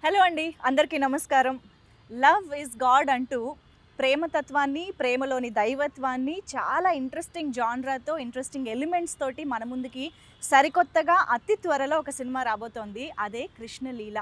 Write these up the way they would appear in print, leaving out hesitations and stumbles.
Hello అండి, అందరికీ నమస్కారం. లవ్ ఈజ్ గాడ్ అంటూ ప్రేమతత్వాన్ని, ప్రేమలోని దైవత్వాన్ని చాలా ఇంట్రెస్టింగ్ జాన్రాతో, ఇంట్రెస్టింగ్ ఎలిమెంట్స్ తోటి మన ముందుకి సరికొత్తగా అతి త్వరలో ఒక సినిమా రాబోతోంది. అదే కృష్ణలీల.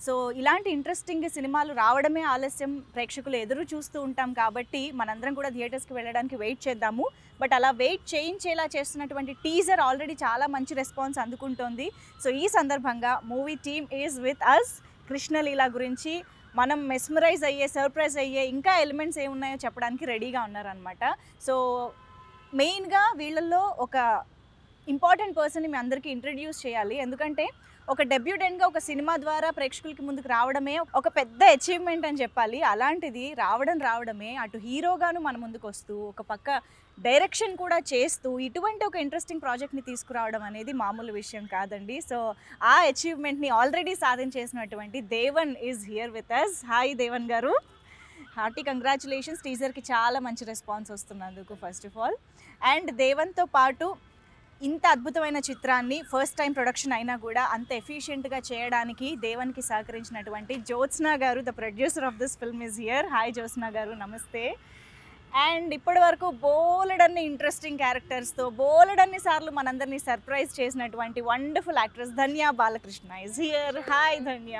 సో ఇలాంటి ఇంట్రెస్టింగ్ సినిమాలు రావడమే ఆలస్యం, ప్రేక్షకులు ఎదురు చూస్తూ ఉంటాం కాబట్టి మనందరం కూడా థియేటర్స్కి వెళ్ళడానికి వెయిట్ చేద్దాము. బట్ అలా వెయిట్ చేయించేలా చేస్తున్నటువంటి టీజర్ ఆల్రెడీ చాలా మంచి రెస్పాన్స్ అందుకుంటోంది. సో ఈ సందర్భంగా movie team is with us. Krishnaleela గురించి మనం మెస్మరైజ్ అయ్యే, సర్ప్రైజ్ అయ్యే ఇంకా ఎలిమెంట్స్ ఏమున్నాయో చెప్పడానికి రెడీగా ఉన్నారనమాట. సో మెయిన్గా వీళ్ళల్లో ఒక ఇంపార్టెంట్ పర్సన్ని మీ అందరికీ ఇంట్రడ్యూస్ చేయాలి. ఎందుకంటే ఒక డెబ్యూటెంట్గా ఒక సినిమా ద్వారా ప్రేక్షకులకి ముందుకు రావడమే ఒక పెద్ద అచీవ్మెంట్ అని చెప్పాలి. అలాంటిది రావడమే అటు హీరోగాను మన ముందుకు వస్తూ, ఒక పక్క డైరెక్షన్ కూడా చేస్తూ ఇటువంటి ఒక ఇంట్రెస్టింగ్ ప్రాజెక్ట్ని తీసుకురావడం అనేది మామూలు విషయం కాదండి. సో ఆ అచీవ్మెంట్ని ఆల్రెడీ సాధించేసినటువంటి Devan is here with us. Hi Devan గారు, హార్టీ కంగ్రాచులేషన్స్. టీజర్కి చాలా మంచి రెస్పాన్స్ వస్తున్నందుకు ఫస్ట్ ఆఫ్ ఆల్. అండ్ దేవన్తో పాటు ఇంత అద్భుతమైన చిత్రాన్ని ఫస్ట్ టైం ప్రొడక్షన్ అయినా కూడా అంత ఎఫిషియెంట్గా చేయడానికి దేవన్కి సహకరించినటువంటి జ్యోత్స్నా గారు, the producer of this film is here. Hi Jyotsna గారు, నమస్తే. అండ్ ఇప్పటి వరకు బోలెడన్ని ఇంట్రెస్టింగ్ క్యారెక్టర్స్తో బోలెడన్ని సార్లు మనందరినీ సర్ప్రైజ్ చేసినటువంటి wonderful actress Dhanya Balakrishna is here. Hi Dhanya.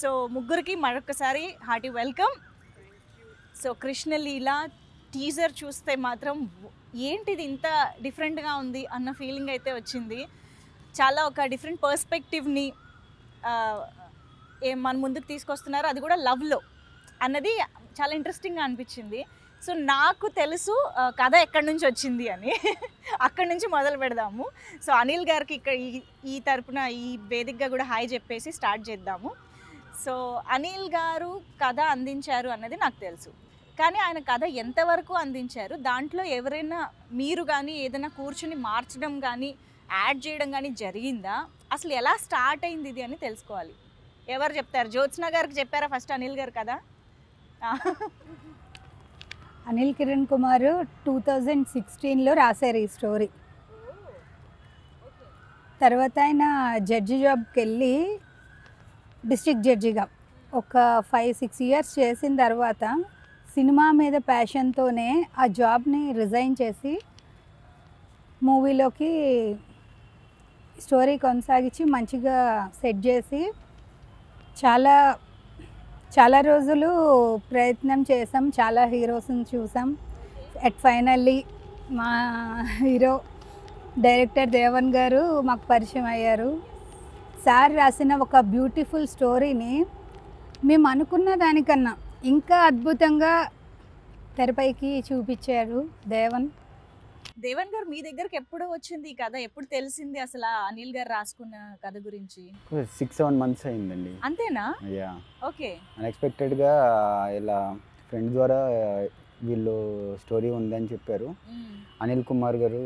So ముగ్గురికి మరొకసారి hearty welcome. So Krishna Leela teaser చూస్తే మాత్రం ఏంటిది ఇంత డిఫరెంట్గా ఉంది అన్న ఫీలింగ్ అయితే వచ్చింది. చాలా ఒక డిఫరెంట్ పర్స్పెక్టివ్ని మన ముందుకు తీసుకొస్తున్నారు, అది కూడా లవ్లో అన్నది చాలా ఇంట్రెస్టింగ్గా అనిపించింది. సో నాకు తెలుసు కథ ఎక్కడి నుంచి వచ్చింది అని. అక్కడి నుంచి మొదలు పెడదాము. సో అనిల్ గారికి ఇక్కడ ఈ తరపున ఈ వేదికగా కూడా హాయ్ చెప్పేసి స్టార్ట్ చేద్దాము. సో అనిల్ గారు కథ అందించారు అన్నది నాకు తెలుసు, కానీ ఆయన కథ ఎంతవరకు అందించారు, దాంట్లో ఎవరైనా మీరు కానీ ఏదైనా కూర్చుని మార్చడం కానీ యాడ్ చేయడం కానీ జరిగిందా, అసలు ఎలా స్టార్ట్ అయింది ఇది అని తెలుసుకోవాలి. ఎవరు చెప్తారు? జ్యోత్స్నా గారికి చెప్పారా ఫస్ట్ అనిల్ గారు కదా? అనిల్ కిరణ్ కుమార్ 2016లో రాశారు ఈ స్టోరీ. తర్వాత ఆయన జడ్జి జాబ్కి వెళ్ళి డిస్ట్రిక్ట్ జడ్జిగా ఒక 5-6 ఇయర్స్ చేసిన తర్వాత సినిమా మీద ప్యాషన్తోనే ఆ జాబ్ని రిజైన్ చేసి మూవీలోకి స్టోరీ కొనసాగించి మంచిగా సెట్ చేసి చాలా రోజులు ప్రయత్నం చేసాం, చాలా హీరోస్ని చూసాం. ఫైనల్లీ మా హీరో డైరెక్టర్ దేవన్ గారు మాకు పరిచయం అయ్యారు. సార్ రాసిన ఒక బ్యూటిఫుల్ స్టోరీని మేము అనుకున్న దానికన్నా ఇంకా అద్భుతంగా తెరపైకి చూపించారు దేవన్ గారు. మీ దగ్గరికి ఎప్పుడు వచ్చింది ఈ కథ? ఎప్పుడు తెలిసింది అసలు అనిల్ గారు రాసుకున్న కథ గురించి? 6-7 months అయిందండి. అంతేనా? Yeah, okay. అన్ఎక్స్పెక్టెడ్గా ఇలా ఫ్రెండ్ ద్వారా వీళ్ళు స్టోరీ ఉందని చెప్పారు. అనిల్ కుమార్ గారు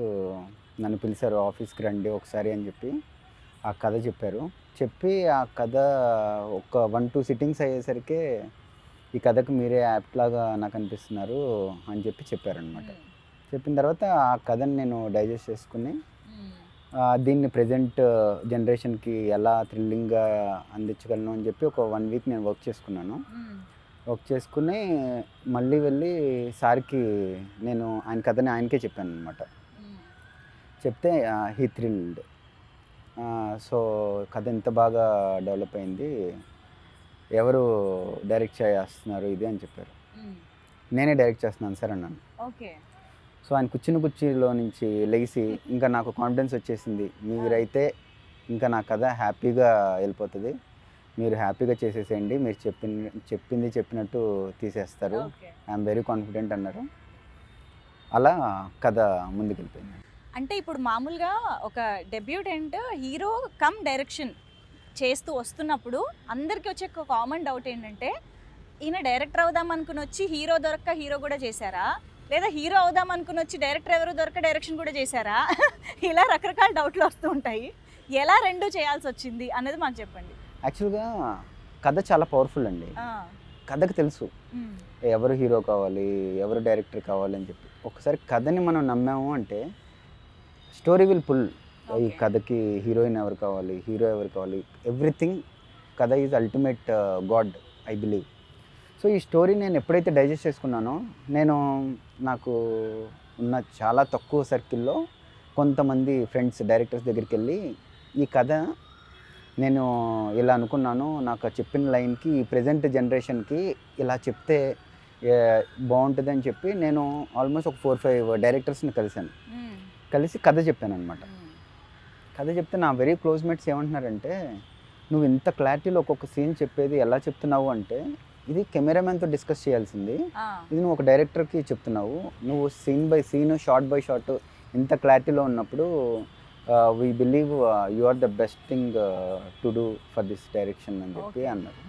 నన్ను పిలిచారు, ఆఫీస్కి రండి ఒకసారి అని చెప్పి ఆ కథ చెప్పి ఆ కథ ఒక 1-2 సిట్టింగ్స్ అయ్యేసరికి ఈ కథకు మీరే యాప్ట్ లాగా నాకు అనిపిస్తున్నారు అని చెప్పారనమాట. చెప్పిన తర్వాత ఆ కథని నేను డైజెస్ట్ చేసుకుని దీన్ని ప్రజెంట్ జనరేషన్కి ఎలా థ్రిల్లింగ్గా అందించగలను అని చెప్పి ఒక 1 week నేను వర్క్ చేసుకుని మళ్ళీ వెళ్ళి సార్కి నేను ఆయన కథని ఆయనకే చెప్పాను అనమాట. చెప్తే హీ థ్రిల్డ్. సో కథ ఎంత బాగా డెవలప్ అయింది, ఎవరు డైరెక్ట్ చేస్తున్నారు ఇది అని చెప్పారు. నేనే డైరెక్ట్ చేస్తున్నాను సార్ అన్నాను. ఓకే. సో ఆయన కూర్చుని కుర్చీలో నుంచి లెగిసి ఇంకా నాకు కాన్ఫిడెన్స్ వచ్చేసింది, మీరైతే ఇంకా నా కథ హ్యాపీగా వెళ్ళిపోతుంది, మీరు హ్యాపీగా చేసేసేయండి, మీరు చెప్పింది చెప్పినట్టు తీసేస్తారు, ఐఎమ్ వెరీ కాన్ఫిడెంట్ అన్నారు. అలా కథ ముందుకు వెళ్ళిపోయింది. అంటే ఇప్పుడు మామూలుగా ఒక డెబ్యూటెంట్ హీరో కమ్ డైరెక్షన్ చేస్తూ వస్తున్నప్పుడు అందరికీ వచ్చే ఒక కామన్ డౌట్ ఏంటంటే, ఈయన డైరెక్టర్ అవుదాం అనుకుని వచ్చి హీరో దొరక్క హీరో కూడా చేశారా, లేదా హీరో అవుదాం అనుకుని వచ్చి డైరెక్టర్ ఎవరు దొరక డైరెక్షన్ కూడా చేశారా? ఇలా రకరకాల డౌట్లు వస్తూ ఉంటాయి. ఎలా రెండు చేయాల్సి వచ్చింది అన్నది మాకు చెప్పండి. యాక్చువల్గా కథ చాలా పవర్ఫుల్ అండి. కథకు తెలుసు ఎవరు హీరో కావాలి, ఎవరు డైరెక్టర్ కావాలి అని చెప్పి. ఒకసారి కథని మనం నమ్మాము అంటే స్టోరీ విల్ పుల్. ఈ కథకి హీరోయిన్ ఎవరు కావాలి, హీరో ఎవరు కావాలి, ఎవ్రీథింగ్ కథ is ultimate God I believe. So ఈ స్టోరీ నేను ఎప్పుడైతే డైజెస్ట్ చేసుకున్నానో, నేను నాకు ఉన్న చాలా తక్కువ సర్కిల్లో కొంతమంది ఫ్రెండ్స్ డైరెక్టర్స్ దగ్గరికి వెళ్ళి ఈ కథ నేను ఇలా అనుకున్నాను, నాకు చెప్పిన లైన్కి ఈ ప్రజెంట్ జనరేషన్కి ఇలా చెప్తే బాగుంటుంది అని చెప్పి నేను ఆల్మోస్ట్ ఒక 4-5 డైరెక్టర్స్ని కలిసి కథ చెప్పాను అనమాట. కథ చెప్తే నా వెరీ క్లోజ్ మేట్స్ ఏమంటున్నారంటే, నువ్వు ఇంత క్లారిటీలో ఒక్కొక్క సీన్ చెప్పేది ఎలా చెప్తున్నావు అంటే, ఇది కెమెరామెన్తో డిస్కస్ చేయాల్సింది, ఇది నువ్వు ఒక డైరెక్టర్కి చెప్తున్నావు, నువ్వు scene by scene shot by shot ఇంత క్లారిటీలో ఉన్నప్పుడు we believe you are the best thing to do for this direction అని చెప్పి అన్నారు.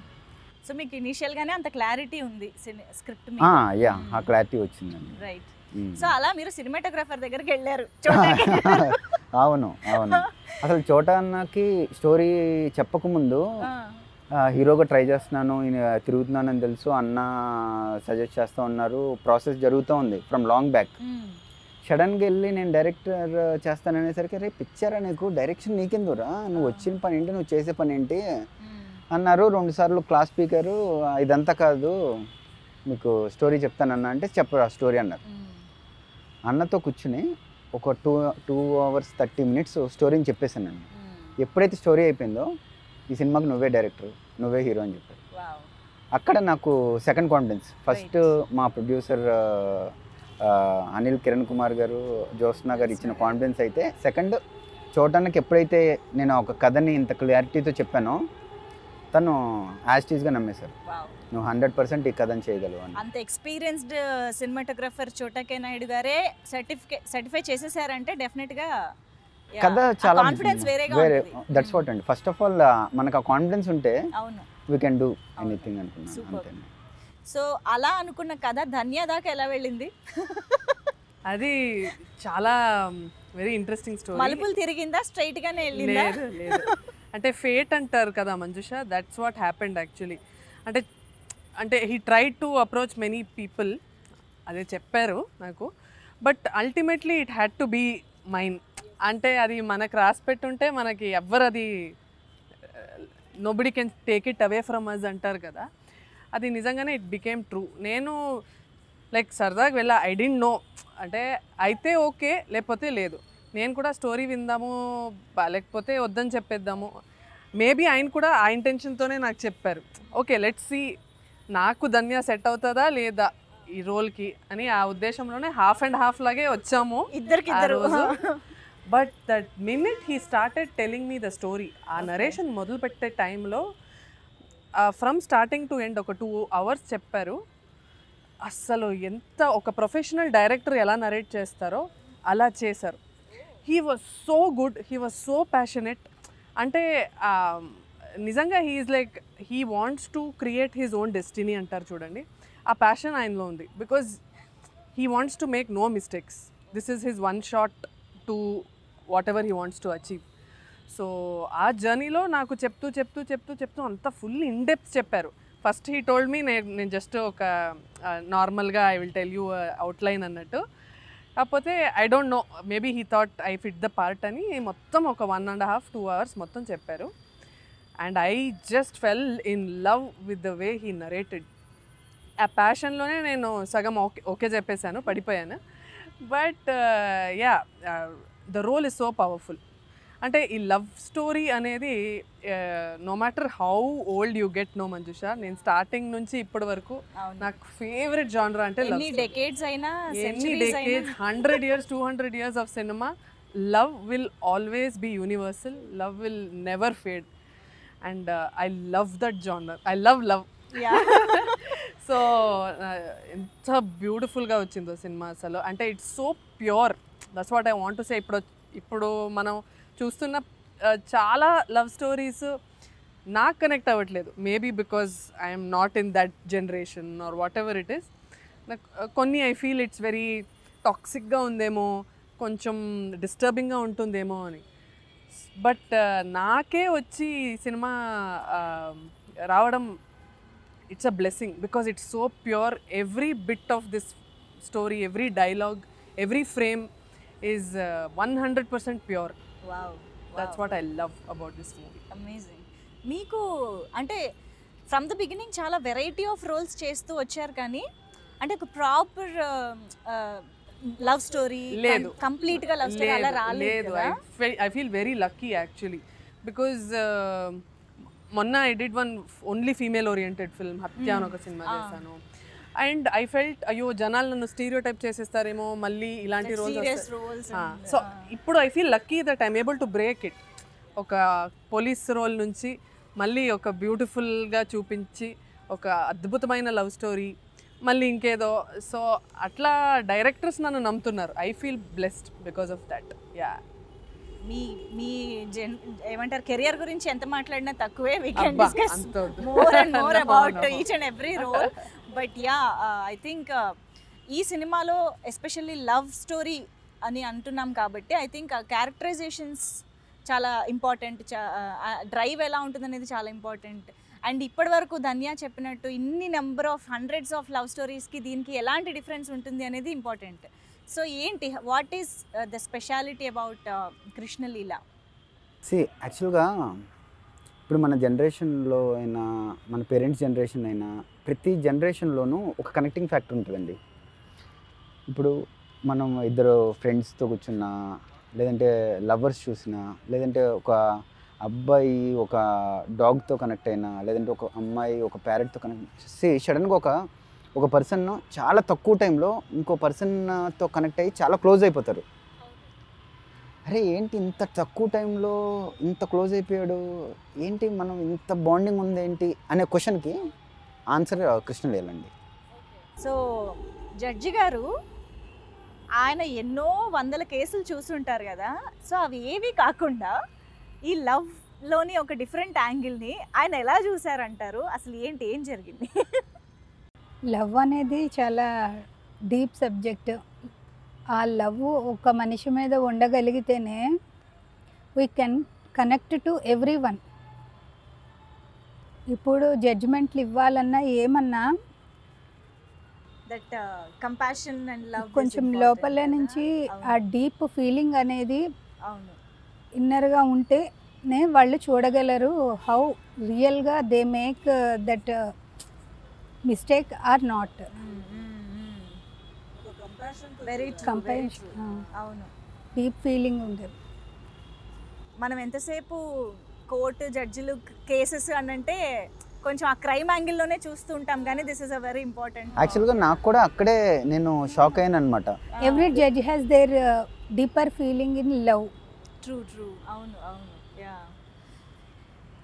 సో మీకు ఇనిషియల్గానే అంత క్లారిటీ ఉంది స్క్రిప్ట్ మీద? యా, ఆ క్లారిటీ వచ్చిందండి. రైట్. సో అలా మీరు సినిమాటోగ్రాఫర్ దగ్గరికి వెళ్ళారు. అవును. అసలు చోటా అన్నకి స్టోరీ చెప్పకముందు హీరోగా ట్రై చేస్తున్నాను, తిరుగుతున్నానని తెలుసు, అన్న సజెస్ట్ చేస్తూ ఉన్నారు, ప్రాసెస్ జరుగుతూ ఉంది ఫ్రమ్ లాంగ్ బ్యాక్. సడన్గా వెళ్ళి నేను డైరెక్టర్ చేస్తాననేసరికి, రే పిక్చరా నీకు, డైరెక్షన్ నీకెందురా, నువ్వు వచ్చిన పని ఏంటి, నువ్వు చేసే పని ఏంటి అన్నారు. 2 సార్లు క్లాస్ స్పీకరు, ఇదంతా కాదు మీకు స్టోరీ చెప్తానన్నా అంటే చెప్పరా స్టోరీ అన్నారు. అన్నతో కూర్చుని ఒక 2 hours 30 minutes స్టోరీని చెప్పేశాను నేను. ఎప్పుడైతే స్టోరీ అయిపోయిందో, ఈ సినిమాకి నువ్వే డైరెక్టర్, నువ్వే హీరో అని చెప్పారు. అక్కడ నాకు సెకండ్ కాన్ఫిడెన్స్. ఫస్ట్ మా ప్రొడ్యూసర్ అనిల్ కిరణ్ కుమార్ గారు, జ్యోత్స్న గారు ఇచ్చిన కాన్ఫిడెన్స్ అయితే, సెకండ్ చోటానికి ఎప్పుడైతే నేను ఒక కథని ఇంత క్లారిటీతో చెప్పానో, తను యాస్టీస్గా నమ్మేశారు, నువ్వు 100% ఈ కథని చేయగలవు అని. అంత ఎక్స్పీరియన్స్డ్ సినిమాటోగ్రఫర్ చోటా కే నాయుడు గారే సర్టిఫై చేసేసారంటే డెఫినెట్గా కథ చాలా కాన్ఫిడెన్స్ వేరే. దట్స్ వాట్ అండి. ఫస్ట్ ఆఫ్ ఆల్ మనకు ఆ కాన్ఫిడెన్స్ ఉంటే వీ కెన్ డూ ఎనీథింగ్ అనుకున్నాను, అంతే. సో అలా అనుకున్న కథ ధన్య దాకా ఎలా వెళ్ళింది? అది చాలా వెరీ ఇంట్రెస్టింగ్ స్టోరీ. మలుపులు తిరిగిందా, స్ట్రైట్ గానే వెళ్ళిందా? లేదు, అంటే ఫేట్ అంటారు కదా Manjusha, that's what happened actually. అంటే he tried to approach many people, అదే చెప్పారు నాకు, but ultimately it had to be mine. అంటే అది మనకు రాసి పెట్టుంటే మనకి ఎవ్వరు అది nobody can take it away from us అంటారు కదా, అది నిజంగానే ఇట్ బికేమ్ ట్రూ. నేను లైక్ సరదాగా వెళ్ళా, ఐ డింట్ నో, అంటే అయితే ఓకే లేకపోతే లేదు. నేను కూడా స్టోరీ విందాము, లేకపోతే వద్దని చెప్పేద్దాము. మేబీ ఆయన కూడా ఆ ఇంటెన్షన్తోనే నాకు చెప్పారు, ఓకే లెట్స్ సీ నాకు ధన్య సెట్ అవుతుందా లేదా ఈ రోల్కి అని, ఆ ఉద్దేశంలోనే 50-50 లాగే వచ్చాము ఇద్దరు. But that minute he started telling me the story, ఆ నరేషన్ మొదలు పెట్టే టైంలో ఫ్రమ్ స్టార్టింగ్ టు ఎండ్ ఒక 2 hours చెప్పారు. అస్సలు ఎంత ఒక ప్రొఫెషనల్ డైరెక్టర్ ఎలా నరేట్ చేస్తారో అలా చేశారు. He was so good, he was so passionate. అంటే నిజంగా he's like he wants to create his own destiny అంటారు చూడండి, ఆ ప్యాషన్ ఆయనలో ఉంది. Because he wants to make no mistakes. This is his one shot to whatever he wants to achieve. So ఆ జర్నీలో నాకు చెప్తూ అంత ఫుల్ ఇన్డెప్త్ చెప్పారు. ఫస్ట్ హీ టోల్డ్ మీ, నేను జస్ట్ ఒక నార్మల్గా I will tell you outline అన్నట్టు. కాకపోతే I don't know, maybe he thought I fit the part అని మొత్తం ఒక 1.5-2 hours మొత్తం చెప్పారు. And I just fell in love with the way he narrated. ఆ ప్యాషన్లోనే నేను సగం ఓకే చెప్పేశాను, పడిపోయాను. But yeah, the role is so powerful. అంటే ఈ లవ్ స్టోరీ అనేది no matter how old you get, no Manjusha, నేను స్టార్టింగ్ నుంచి ఇప్పటి వరకు నాకు ఫేవరెట్ జానర్ అంటే లవ్. ఎన్ని డెకేడ్స్ అయినా, 100 years 200 years ఆఫ్ సినిమా, love will always be universal, love will never fade. And I love that genre, I love. So ఎంత బ్యూటిఫుల్గా వచ్చిందో సినిమా అసలు. అంటే it's so pure, that's what I want to say. ఇప్పుడు మనం చూస్తున్న చాలా లవ్ స్టోరీస్ నాకు కనెక్ట్ అవ్వట్లేదు, maybe because I'm not in that generation or whatever it is. నాకు కొన్ని ఐ ఫీల్ ఇట్స్ వెరీ టాక్సిక్గా ఉందేమో, కొంచెం డిస్టర్బింగ్గా ఉంటుందేమో అని. బట్ నాకే వచ్చి సినిమా రావడం it's a blessing, because it's so pure. Every bit of this story, every dialogue, every frame is 100% pure. Wow. That's what I love about this movie. Amazing. మీకు అంటే ఫ్రమ్ ద బిగినింగ్ చాలా variety of roles చేస్తూ వచ్చారు, కానీ అంటే ఒక proper love story లేదు, complete గా లవ్ స్టోరీ అలా రాలేదు కదా? I feel very lucky actually because మొన్న I did one only female oriented film Hatya అని ఒక సినిమా చేశాను. అండ్ ఐ ఫెల్ట్ అయ్యో జనాలు నన్ను స్టీరియో టైప్ చేసేస్తారేమో మళ్ళీ ఇలాంటి రోల్స్. సో ఇప్పుడు I feel lucky that I'm able to break it. ఒక పోలీస్ రోల్ నుంచి మళ్ళీ ఒక బ్యూటిఫుల్గా చూపించి ఒక అద్భుతమైన లవ్ స్టోరీ మళ్ళీ ఇంకేదో. సో అట్లా డైరెక్టర్స్ నన్ను నమ్ముతున్నారు. I feel blessed because of that. Yeah, మీ మీ ఏమంటారు కెరియర్ గురించి ఎంత మాట్లాడినా తక్కువే. We can discuss more and more about each and every role. But yeah, I think ఈ సినిమాలో ఎస్పెషల్లీ లవ్ స్టోరీ అని అంటున్నాం కాబట్టి ఐ థింక్ క్యారెక్టరైజేషన్స్ చాలా ఇంపార్టెంట్, డ్రైవ్ ఎలా ఉంటుంది అనేది చాలా ఇంపార్టెంట్. అండ్ ఇప్పటి వరకు ధన్య చెప్పినట్టు ఇన్ని number of hundreds of love స్టోరీస్కి దీనికి ఎలాంటి డిఫరెన్స్ ఉంటుంది అనేది ఇంపార్టెంట్. సో ఏంటి, what is the speciality about Krishnaleela? యాక్చువల్గా ఇప్పుడు మన జనరేషన్లో అయినా మన పేరెంట్స్ జనరేషన్ అయినా ప్రతి జనరేషన్లోనూ ఒక కనెక్టింగ్ ఫ్యాక్టర్ ఉంటుందండి. ఇప్పుడు మనం ఇద్దరు ఫ్రెండ్స్తో కూర్చున్నా, లేదంటే లవర్స్ చూసినా, లేదంటే ఒక అబ్బాయి ఒక డాగ్తో కనెక్ట్ అయినా, లేదంటే ఒక అమ్మాయి ఒక ప్యారెట్తో కనెక్ట్ చేసి సడన్గా ఒక పర్సన్ చాలా తక్కువ టైంలో ఇంకో పర్సన్తో కనెక్ట్ అయ్యి చాలా క్లోజ్ అయిపోతారు. అరే ఏంటి ఇంత తక్కువ టైంలో ఇంత క్లోజ్ అయిపోయాడు, ఏంటి మనం ఇంత బాండింగ్ ఉంది ఏంటి అనే క్వశ్చన్కి ఆన్సర్ కృష్ణలీల అండి. సో జడ్జి గారు ఆయన ఎన్నో వందల కేసులు చూసుంటారు కదా, సో అవి ఏవి కాకుండా ఈ లవ్లోని ఒక డిఫరెంట్ యాంగిల్ని ఆయన ఎలా చూసారంటారు? అసలు ఏంటి, ఏం జరిగింది? లవ్ అనేది చాలా డీప్ సబ్జెక్ట్. ఆ లవ్ ఒక మనిషి మీద ఉండగలిగితేనే we can connect to everyone. ఇప్పుడు జడ్జిమెంట్లు ఇవ్వాలన్నా ఏమన్నా దట్ కంపాషన్ అండ్ లవ్ కొంచెం లోపల నుంచి ఆ డీప్ ఫీలింగ్ అనేది అవును ఇన్నర్గా ఉంటేనే వాళ్ళు చూడగలరు హౌ రియల్గా they make that mistake are not. Very compassion అవును, డీప్ ఫీలింగ్ ఉంటుంది. మనం ఎంతసేపు కోర్టు జడ్జిలు కేసెస్ అని అంటే కొంచెం ఆ క్రైమ్ యాంగిల్లోనే చూస్తూ ఉంటాం, కానీ this is a very important. యాక్చువల్గా నాకు కూడా అక్కడే నేను షాక్ అయ్యాను అనమాట. Every judge has their deeper feeling in love. True true, అవును అవును, యా.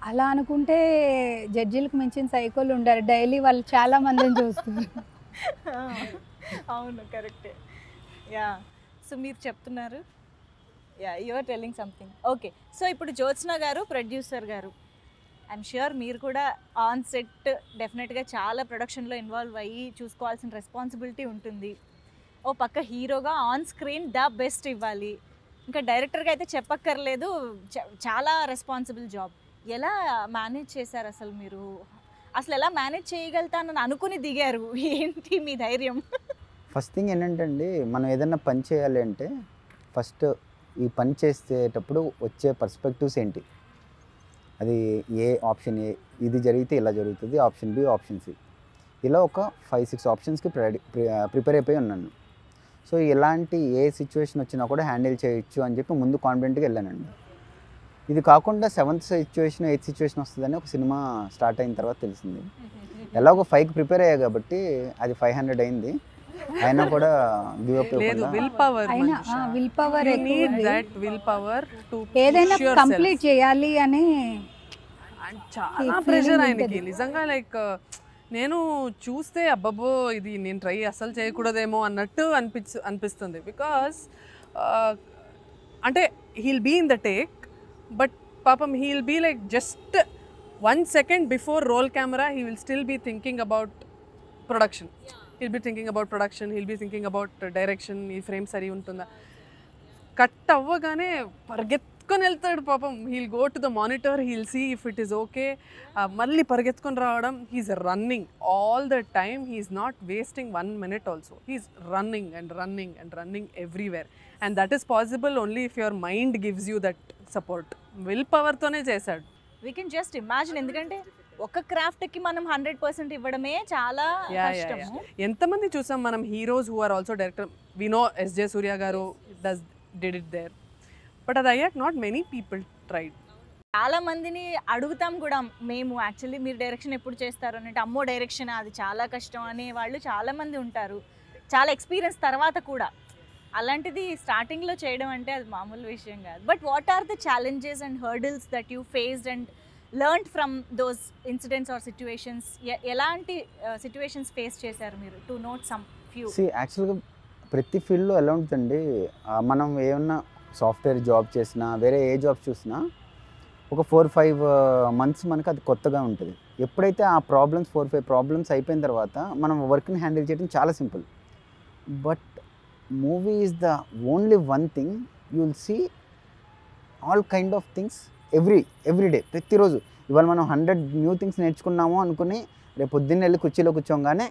అలా అనుకుంటే జడ్జిలకు మించిన సైకోలు ఉండరు, డైలీ వాళ్ళు చాలా మందిని చూస్తున్నారు. అవును, కరెక్టే, యా. సో మీరు చెప్తున్నారు, yeah, you are telling something. Okay, so ఇప్పుడు జ్యోత్స్న గారు ప్రొడ్యూసర్ గారు, ఐఎమ్ ష్యూర్ మీరు కూడా ఆన్ సెట్ డెఫినెట్గా చాలా ప్రొడక్షన్లో ఇన్వాల్వ్ అయ్యి చూసుకోవాల్సిన రెస్పాన్సిబిలిటీ ఉంటుంది. ఓ పక్క హీరోగా ఆన్ స్క్రీన్ ద బెస్ట్ ఇవ్వాలి, ఇంకా డైరెక్టర్గా అయితే చెప్పక్కర్లేదు, చాలా రెస్పాన్సిబుల్ జాబ్. ఎలా మేనేజ్ చేశారు అసలు మీరు? అసలు ఎలా మేనేజ్ చేయగలుగుతానని అనుకుని దిగారు? ఏంటి మీ ధైర్యం? ఫస్ట్ థింగ్ ఏంటంటే అండి, మనం ఏదైనా పని చేయాలి అంటే ఫస్ట్ ఈ పని చేసేటప్పుడు వచ్చే పర్స్పెక్టివ్స్ ఏంటి, అది ఏ ఆప్షన్ ఏ, ఇది జరిగితే ఇలా జరుగుతుంది, ఆప్షన్ బి, ఆప్షన్ సి, ఇలా ఒక 5-6 ఆప్షన్స్కి ప్రిపేర్ అయిపోయి ఉన్నాను. సో ఎలాంటి ఏ సిచ్యువేషన్ వచ్చినా కూడా హ్యాండిల్ చేయొచ్చు అని చెప్పి ముందు కాన్ఫిడెంట్గా వెళ్ళానండి. ఇది కాకుండా 7th సిచ్యువేషన్ 8th సిచ్యువేషన్ వస్తుందని ఒక సినిమా స్టార్ట్ అయిన తర్వాత తెలిసింది. ఎలాగో 5కి ప్రిపేర్ అయ్యా కాబట్టి అది 500 అయింది, అయినా కూడా గివ్ అప్ లేదు. విల్ పవర్, అయినా will power, will power to ఏదైనా కంప్లీట్ చేయాలి అని చాలా ప్రెషర్ ఆయనకి నిజంగా. లైక్ నేను చూస్తే అబ్బబ్బో ఇది నేను ట్రై అస్సలు చేయకూడదేమో అన్నట్టు అనిపిస్తుంది. బికాస్ అంటే he'll be in the take, but పాపం he'll be like just 1 second before roll camera he will still be thinking about production. He'll be thinking about production, he'll be thinking about direction, ఈ frame సరి ఉంటుందా. Cut అవ్వగానే పరిగెత్తుకొని వెళ్తాడు పాపం. He'll go to the monitor, he'll see if it is okay, మళ్ళీ పరిగెత్తుకొని రావడం. He's running all the time, he's not wasting 1 minute also. He's running and running and running everywhere. And that is possible only if your mind gives you that support. Will పవర్తోనే చేశాడు. We can just imagine. ఎందుకంటే ఒక క్రాఫ్ట్కి మనం 100% ఇవ్వడమే చాలా కష్టము. ఎంతమంది చూసాం మనం heroes who are also director. We know SJ Suryah గారు డిడ్ ఇట్ దేర్, బట్ అది అయ్యాక నాట్ మెనీ పీపుల్ ట్రైడ్. చాలా మందిని అడుగుతాం కూడా మేము, యాక్చువల్లీ మీరు డైరెక్షన్ ఎప్పుడు చేస్తారు అంటే, అమ్మో డైరెక్షన్ అది చాలా కష్టం అనే వాళ్ళు చాలా మంది ఉంటారు, చాలా ఎక్స్పీరియన్స్ తర్వాత కూడా. అలాంటిది స్టార్టింగ్లో చేయడం అంటే అది మామూలు విషయం కాదు. But what are the challenges and hurdles that you faced and learned from those incidents or situations? ఎలాంటి సిచ్యువేషన్స్ ఫేస్ చేశారు మీరు? To note some few. యాక్చువల్గా ప్రతి ఫీల్డ్లో ఎలా ఉంటుందండి, మనం ఏమన్నా సాఫ్ట్వేర్ జాబ్ చేసినా వేరే ఏ జాబ్ చూసినా ఒక 4-5 months మనకు అది కొత్తగా ఉంటుంది. ఎప్పుడైతే ఆ 4-5 ప్రాబ్లమ్స్ అయిపోయిన తర్వాత మనం వర్క్ని హ్యాండిల్ చేయడం చాలా simple. But movie is the only one thing you will see all kind of things every day. ప్రతిరోజు ఇవాళ మనం 100 న్యూ థింగ్స్ నేర్చుకున్నాము అనుకుని రేపు పొద్దున్న వెళ్ళి కుర్చీలో కూర్చోగానే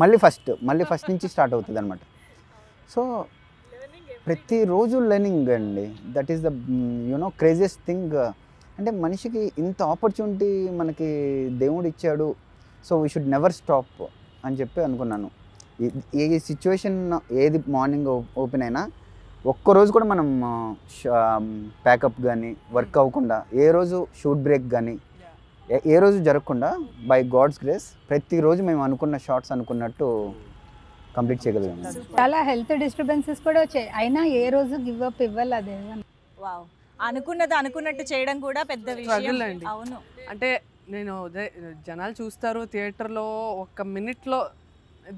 మళ్ళీ ఫస్ట్ నుంచి స్టార్ట్ అవుతుంది అనమాట. సో ప్రతిరోజు లెర్నింగ్ అండి. That is the craziest thing. అంటే మనిషికి ఇంత ఆపర్చునిటీ మనకి దేవుడు ఇచ్చాడు, so we should never stop అని చెప్పి అనుకున్నాను. ఏ సిచ్యువేషన్ ఏది మార్నింగ్ ఓపెన్ అయినా ఒక్కరోజు కూడా మనం ప్యాకప్ కానీ వర్క్ అవ్వకుండా, ఏ రోజు షూట్ బ్రేక్ కానీ ఏ రోజు జరగకుండా బై గాడ్స్ గ్రేస్ ప్రతిరోజు మేము అనుకున్న షార్ట్స్ అనుకున్నట్టు కంప్లీట్ చేయగలిగాము. చాలా హెల్త్ డిస్టర్బెన్సెస్ కూడా వచ్చాయి, అయినా ఏ రోజు గివ్ అప్ ఇవ్వాలి. అదే వావ్, అనుకున్నది అనుకున్నట్టు చేయడం కూడా పెద్ద విషయం. అవును, అంటే నేను జనాలు చూస్తారు థియేటర్లో, ఒక్క మినిట్లో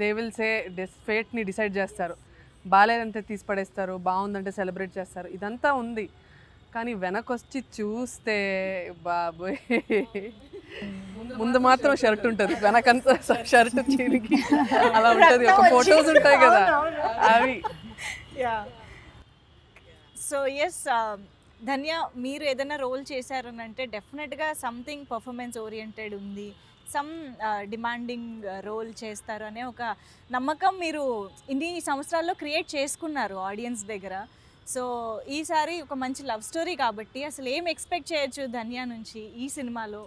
దే విల్ సే ఫేట్ని డిసైడ్ చేస్తారు. బాగాలేదంటే తీసి పడేస్తారు, బాగుందంటే సెలబ్రేట్ చేస్తారు, ఇదంతా ఉంది. కానీ వెనకొచ్చి చూస్తే బాబోయ్, ముందు మాత్రం షర్ట్ ఉంటుంది, వెనకంతా షర్ట్ చీలికి అలా ఉంటుంది. ఒక ఫొటోస్ ఉంటాయి కదా అవి. సో ఎస్ ధన్య, మీరు ఏదైనా రోల్ చేశారని అంటే డెఫినెట్గా సంథింగ్ పర్ఫార్మెన్స్ ఓరియంటెడ్ ఉంది, సమ్ డిమాండింగ్ రోల్ చేస్తారు అనే ఒక నమ్మకం మీరు ఇన్ని సంవత్సరాల్లో క్రియేట్ చేసుకున్నారు ఆడియన్స్ దగ్గర. సో ఈసారి ఒక మంచి లవ్ స్టోరీ కాబట్టి అసలు ఏం ఎక్స్పెక్ట్ చేయొచ్చు ధన్య నుంచి ఈ సినిమాలో?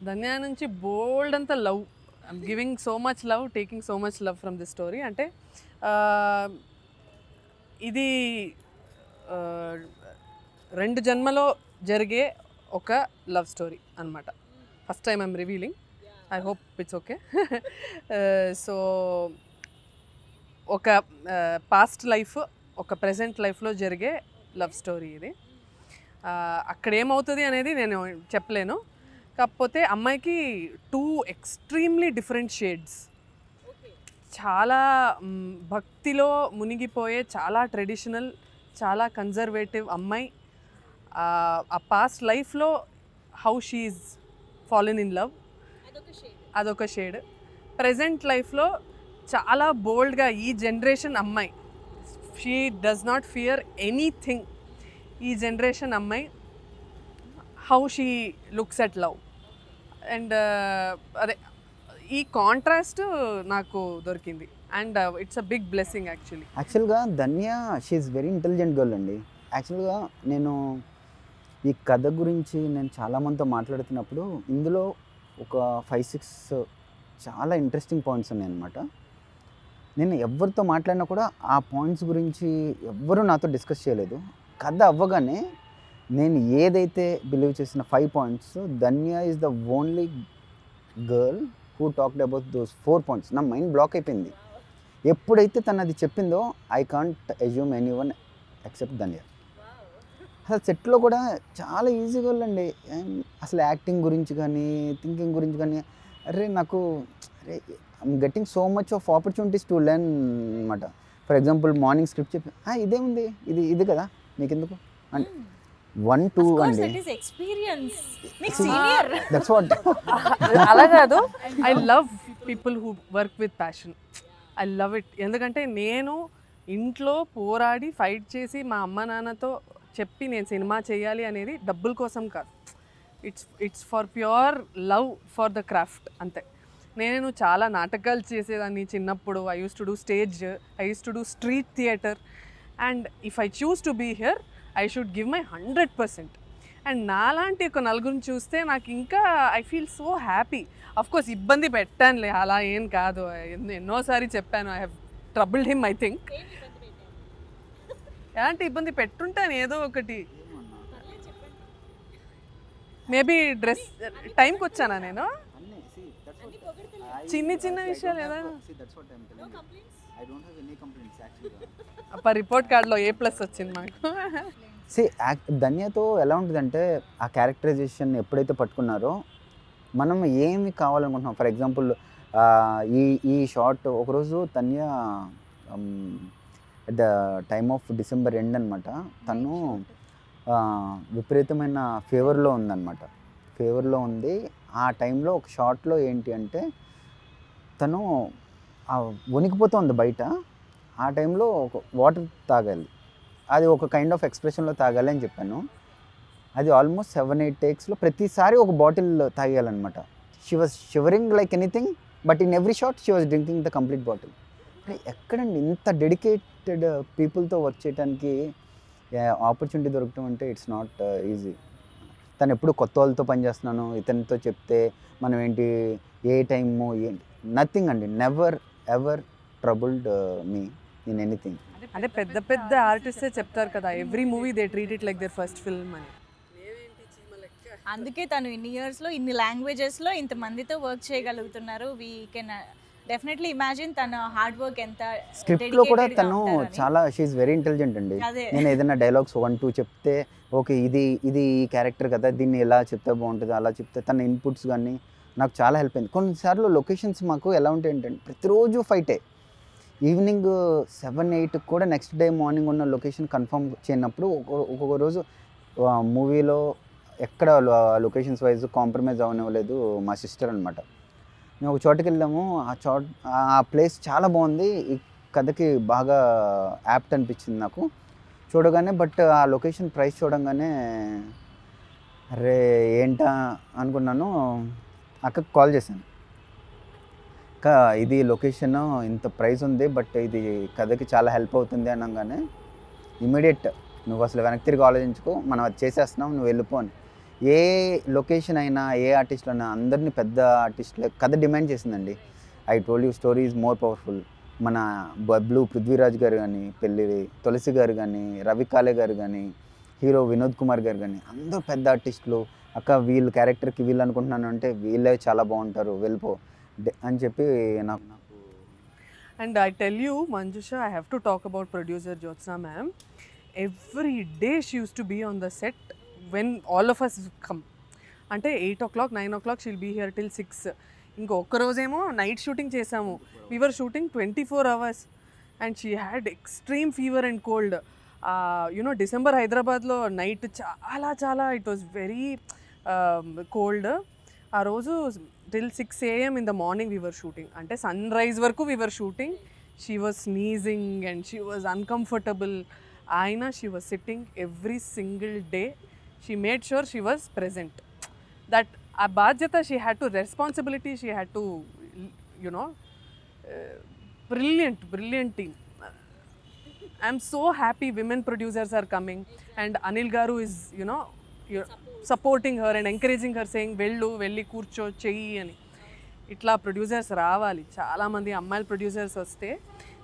ధన్య నుంచి బోల్డ్ అంత love, I'm giving so much love, taking so much love from the story. అంటే ఇది 2 జన్మలో జరిగే ఒక లవ్ స్టోరీ అనమాట. First time I'm revealing, I hope it's okay. So ఒక పాస్ట్ లైఫ్, ఒక ప్రెజెంట్ లైఫ్లో జరిగే లవ్ స్టోరీ ఇది. అక్కడ ఏమవుతుంది అనేది నేను చెప్పలేను. కాకపోతే అమ్మాయికి 2 ఎక్స్ట్రీమ్లీ డిఫరెంట్ షేడ్స్, చాలా భక్తిలో మునిగిపోయే, చాలా ట్రెడిషనల్, చాలా కన్జర్వేటివ్ అమ్మాయి. ఆ పాస్ట్ లైఫ్లో how she's fallen in love, అదొక షేడ్. ప్రజెంట్ లైఫ్లో చాలా బోల్డ్గా ఈ జనరేషన్ అమ్మాయి, she does not fear anything. ఈ జనరేషన్ అమ్మాయి how she looks at love. And అదే ఈ కాంట్రాస్ట్ నాకు దొరికింది. And it's a big blessing యాక్చువల్గా. Dhanya she is very intelligent girl అండి. యాక్చువల్గా నేను ఈ కథ గురించి నేను చాలామందితో మాట్లాడుతున్నప్పుడు ఇందులో ఒక 5-6 చాలా ఇంట్రెస్టింగ్ పాయింట్స్ ఉన్నాయి అన్నమాట. నేను ఎవరితో మాట్లాడినా కూడా ఆ పాయింట్స్ గురించి ఎవ్వరూ నాతో డిస్కస్ చేయలేదు. కథ అవ్వగానే నేను ఏదైతే బిలీవ్ చేసిన 5 points, Dhanya is the only girl who talked about those 4 points. నా మైండ్ బ్లాక్ అయిపోయింది ఎప్పుడైతే తను అది చెప్పిందో. I can't assume anyone except Dhanya. అసలు సెట్లో కూడా చాలా ఈజీగా వెళ్ళండి. అసలు యాక్టింగ్ గురించి కానీ, థింకింగ్ గురించి కానీ, నాకు I'm getting so much of opportunities to learn అనమాట. ఫర్ ఎగ్జాంపుల్ మార్నింగ్ స్క్రిప్ట్ చెప్పి ఇదేముంది, ఇది కదా మీకు ఎందుకు అంటే 1-2 అండి. That's what. అలా కాదు, I love people who work with passion. I love it. ఎందుకంటే నేను ఇంట్లో పోరాడి ఫైట్ చేసి మా అమ్మ నాన్నతో చెప్పి నేను సినిమా చేయాలి అనేది డబ్బుల కోసం కాదు. It's for pure love for the craft అంతే. నేను చాలా నాటకాలు చేసేదాన్ని చిన్నప్పుడు. I use to do stage, I use to do street theatre. And if I choose to be here, I should give my 100%. And నాలాంటి ఒక నలుగురిని చూస్తే నాకు ఇంకా I feel so happy. Course ఇబ్బంది పెట్టానులే, అలా ఏం కాదు, ఎన్నోసారి చెప్పాను. I have troubled him I think. ఎలాంటి ఇబ్బంది పెట్టుంటాను ఏదో ఒకటి. మేబీ డ్రెస్ టైంకి వచ్చానా నేను? చిన్న విషయాలు ఏదైనా రిపోర్ట్ కార్డులో A+ వచ్చింది మాకు. ధన్యతో ఎలా ఉంటుందంటే ఆ క్యారెక్టరైజేషన్ ఎప్పుడైతే పట్టుకున్నారో మనం ఏమి కావాలనుకుంటున్నాం. ఫర్ ఎగ్జాంపుల్ ఈ షార్ట్ ఒకరోజు Dhanya at the time of December end అనమాట, తను విపరీతమైన ఫీవర్లో ఉందన్నమాట. ఫీవర్లో ఉంది. ఆ టైంలో ఒక షార్ట్లో ఏంటి అంటే తను వణికిపోతుంది బయట. ఆ టైంలో ఒక వాటర్ తాగాలి, అది ఒక కైండ్ ఆఫ్ ఎక్స్ప్రెషన్లో తాగాలి అని చెప్పాను. అది ఆల్మోస్ట్ 7-8 టేక్స్లో ప్రతిసారి ఒక బాటిల్ తాగేయాలన్నమాట. She was shivering like anything, but in every shot she was drinking the complete bottle. ఎక్కడండి ఇంత డెడికేటెడ్ పీపుల్తో వర్క్ చేయడానికి ఆపర్చునిటీ దొరకటం అంటే ఇట్స్ నాట్ ఈజీ. తను ఎప్పుడు కొత్త వాళ్ళతో పనిచేస్తున్నాను, ఇతనితో చెప్తే మనం ఏంటి ఏ టైము ఏంటి, నథింగ్ అండి. Never ever troubled me in anything. అంటే పెద్ద పెద్ద ఆర్టిస్టే చెప్తారు కదా, every movie they treat it like their first film అని. అందుకే తను ఇన్ని ఇయర్స్లో ఇన్ని లాంగ్వేజెస్లో ఇంతమందితో వర్క్ చేయగలుగుతున్నారు. వీ కెన్ డెఫినెట్లీ ఇమాజిన్ తన హార్డ్ వర్క్ ఎంత. స్క్రిప్ట్లో కూడా తను చాలా షీఈస్ వెరీ ఇంటెలిజెంట్ అండి. నేను ఏదైనా డైలాగ్స్ 1-2 చెప్తే ఓకే ఇది ఈ క్యారెక్టర్ కదా, దీన్ని ఎలా చెప్తే బాగుంటుంది అలా చెప్తే తన ఇన్పుట్స్ కానీ నాకు చాలా హెల్ప్ అయింది. కొన్నిసార్లు లొకేషన్స్ మాకు ఎలా ఉంటాయి ఏంటంటే ప్రతిరోజు ఫైటే. ఈవినింగ్ 7-8 కూడా నెక్స్ట్ డే మార్నింగ్ ఉన్న లొకేషన్ కన్ఫర్మ్ చేయనప్పుడు ఒక్కొక్క రోజు మూవీలో ఎక్కడ లొకేషన్స్ వైజ్ కాంప్రమైజ్ అవనివ్వలేదు మా సిస్టర్ అనమాట. మేము ఒక చోటుకి వెళ్ళాము, ఆ ప్లేస్ చాలా బాగుంది, ఈ కథకి బాగా యాప్ట్ అనిపించింది నాకు చూడగానే. బట్ ఆ లొకేషన్ ప్రైస్ చూడంగానే అరే ఏంటా అనుకున్నాను. అక్కకి కాల్ చేశాను, అక్క ఇది లొకేషన్ ఇంత ప్రైస్ ఉంది, బట్ ఇది కథకి చాలా హెల్ప్ అవుతుంది అనగానే ఇమీడియట్ నువ్వు అసలు వెనక్కి తిరిగి ఆలోచించుకో, మనం అది చేసేస్తున్నాం, నువ్వు వెళ్ళిపో అని. ఏ లొకేషన్ అయినా ఏ ఆర్టిస్టులు అయినా అందరినీ పెద్ద ఆర్టిస్టులే కథ డిమాండ్ చేసిందండి. I told you story is more powerful. మన బబ్లు పృథ్వీరాజ్ గారు కానీ, పెళ్ళి తులసి గారు కానీ, రవి కాలే గారు కానీ, హీరో వినోద్ కుమార్ గారు కానీ అందరూ పెద్ద ఆర్టిస్టులు. అక్క వీళ్ళు క్యారెక్టర్కి వీళ్ళు అనుకుంటున్నాను అంటే వీళ్ళే చాలా బాగుంటారు, వెళ్ళిపో అని చెప్పి నాకు. And I tell you Manjusha, I have to talk about producer Jyotsna ma'am. Every day she used to be on the set when all of us come. అంటే 8 o'clock 9 o'clock she'll be here till 6. ఇంకొక రోజేమో night shooting చేసాము. We were shooting 24 hours and she had extreme fever and cold. You know December హైదరాబాద్లో night చాలా it was very cold. ఆ రోజు till 6 AM in the morning we were shooting. అంటే sun rise వరకు we were shooting. She was sneezing and she was uncomfortable. Aina, she was sitting every single day. She made sure she was present. That a badyata she had to, responsibility she had to, you know, brilliant team. I'm so happy women producers are coming and Anil Garu is, you know, supporting her and encouraging her, saying వెళ్ళి కూర్చో చెయ్యి అని. ఇట్లా producers రావాలి, చాలామంది అమ్మాయిల producers వస్తే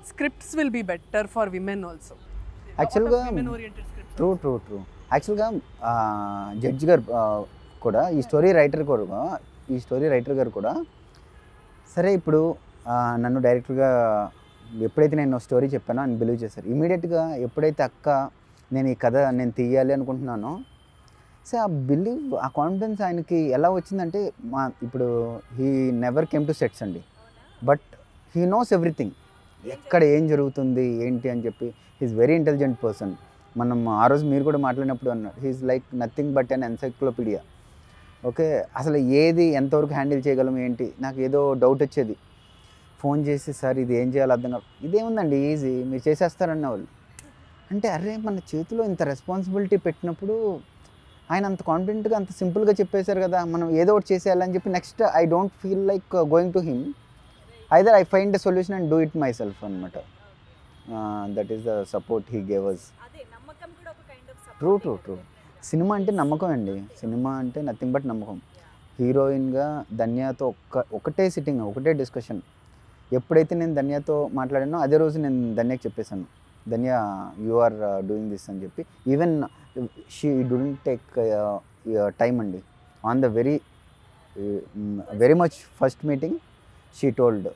scripts will be better for women also. యాక్చువల్గా ట్రూ యాక్చువల్గా జడ్జి గారు కూడా ఈ స్టోరీ రైటర్ గారు కూడా సరే ఇప్పుడు నన్ను డైరెక్టర్గా ఎప్పుడైతే నేను స్టోరీ చెప్పానో అని బిలీవ్ చేశారు. ఇమీడియట్గా ఎప్పుడైతే అక్క నేను ఈ కథ నేను తీయాలి అనుకుంటున్నానో సో ఆ బిలీవ్, ఆ కాన్ఫిడెన్స్ ఆయనకి ఎలా వచ్చిందంటే ఇప్పుడు he never came to sets అండి, బట్ హీ నోస్ ఎవ్రీథింగ్, ఎక్కడ ఏం జరుగుతుంది ఏంటి అని చెప్పి. He's very intelligent person. మనం ఆ రోజు మీరు కూడా మాట్లాడినప్పుడు అన్నారు he's like nothing but an encyclopedia. Okay, అసలు ఏది ఎంతవరకు హ్యాండిల్ చేయగలం ఏంటి, నాకు ఏదో డౌట్ వచ్చేది, ఫోన్ చేసి సార్ ఇది ఏం చేయాలో అర్థం కాదు, ఇదేముందండి ఈజీ మీరు చేసేస్తారన్న వాళ్ళు. అంటే అరే మన చేతిలో ఇంత రెస్పాన్సిబిలిటీ పెట్టినప్పుడు ఆయన అంత కాన్ఫిడెంట్గా అంత సింపుల్గా చెప్పేశారు కదా, మనం ఏదో ఒకటి చేసేయాలని చెప్పి next I don't feel like going to him, either I find a solution and do it myself అనమాట. That is the support he gave us. True సినిమా అంటే నమ్మకం అండి. సినిమా అంటే నథింగ్ బట్ నమ్మకం. హీరోయిన్‌గా ధన్యతో ఒకటే సిట్టింగ్, ఒకటే డిస్కషన్. ఎప్పుడైతే నేను ధన్యతో మాట్లాడానో అదే రోజు నేను ధన్యకి చెప్పేసాను. Dhanya you are doing this అని చెప్పి. Even she don't take time అండి. On the very much first meeting she told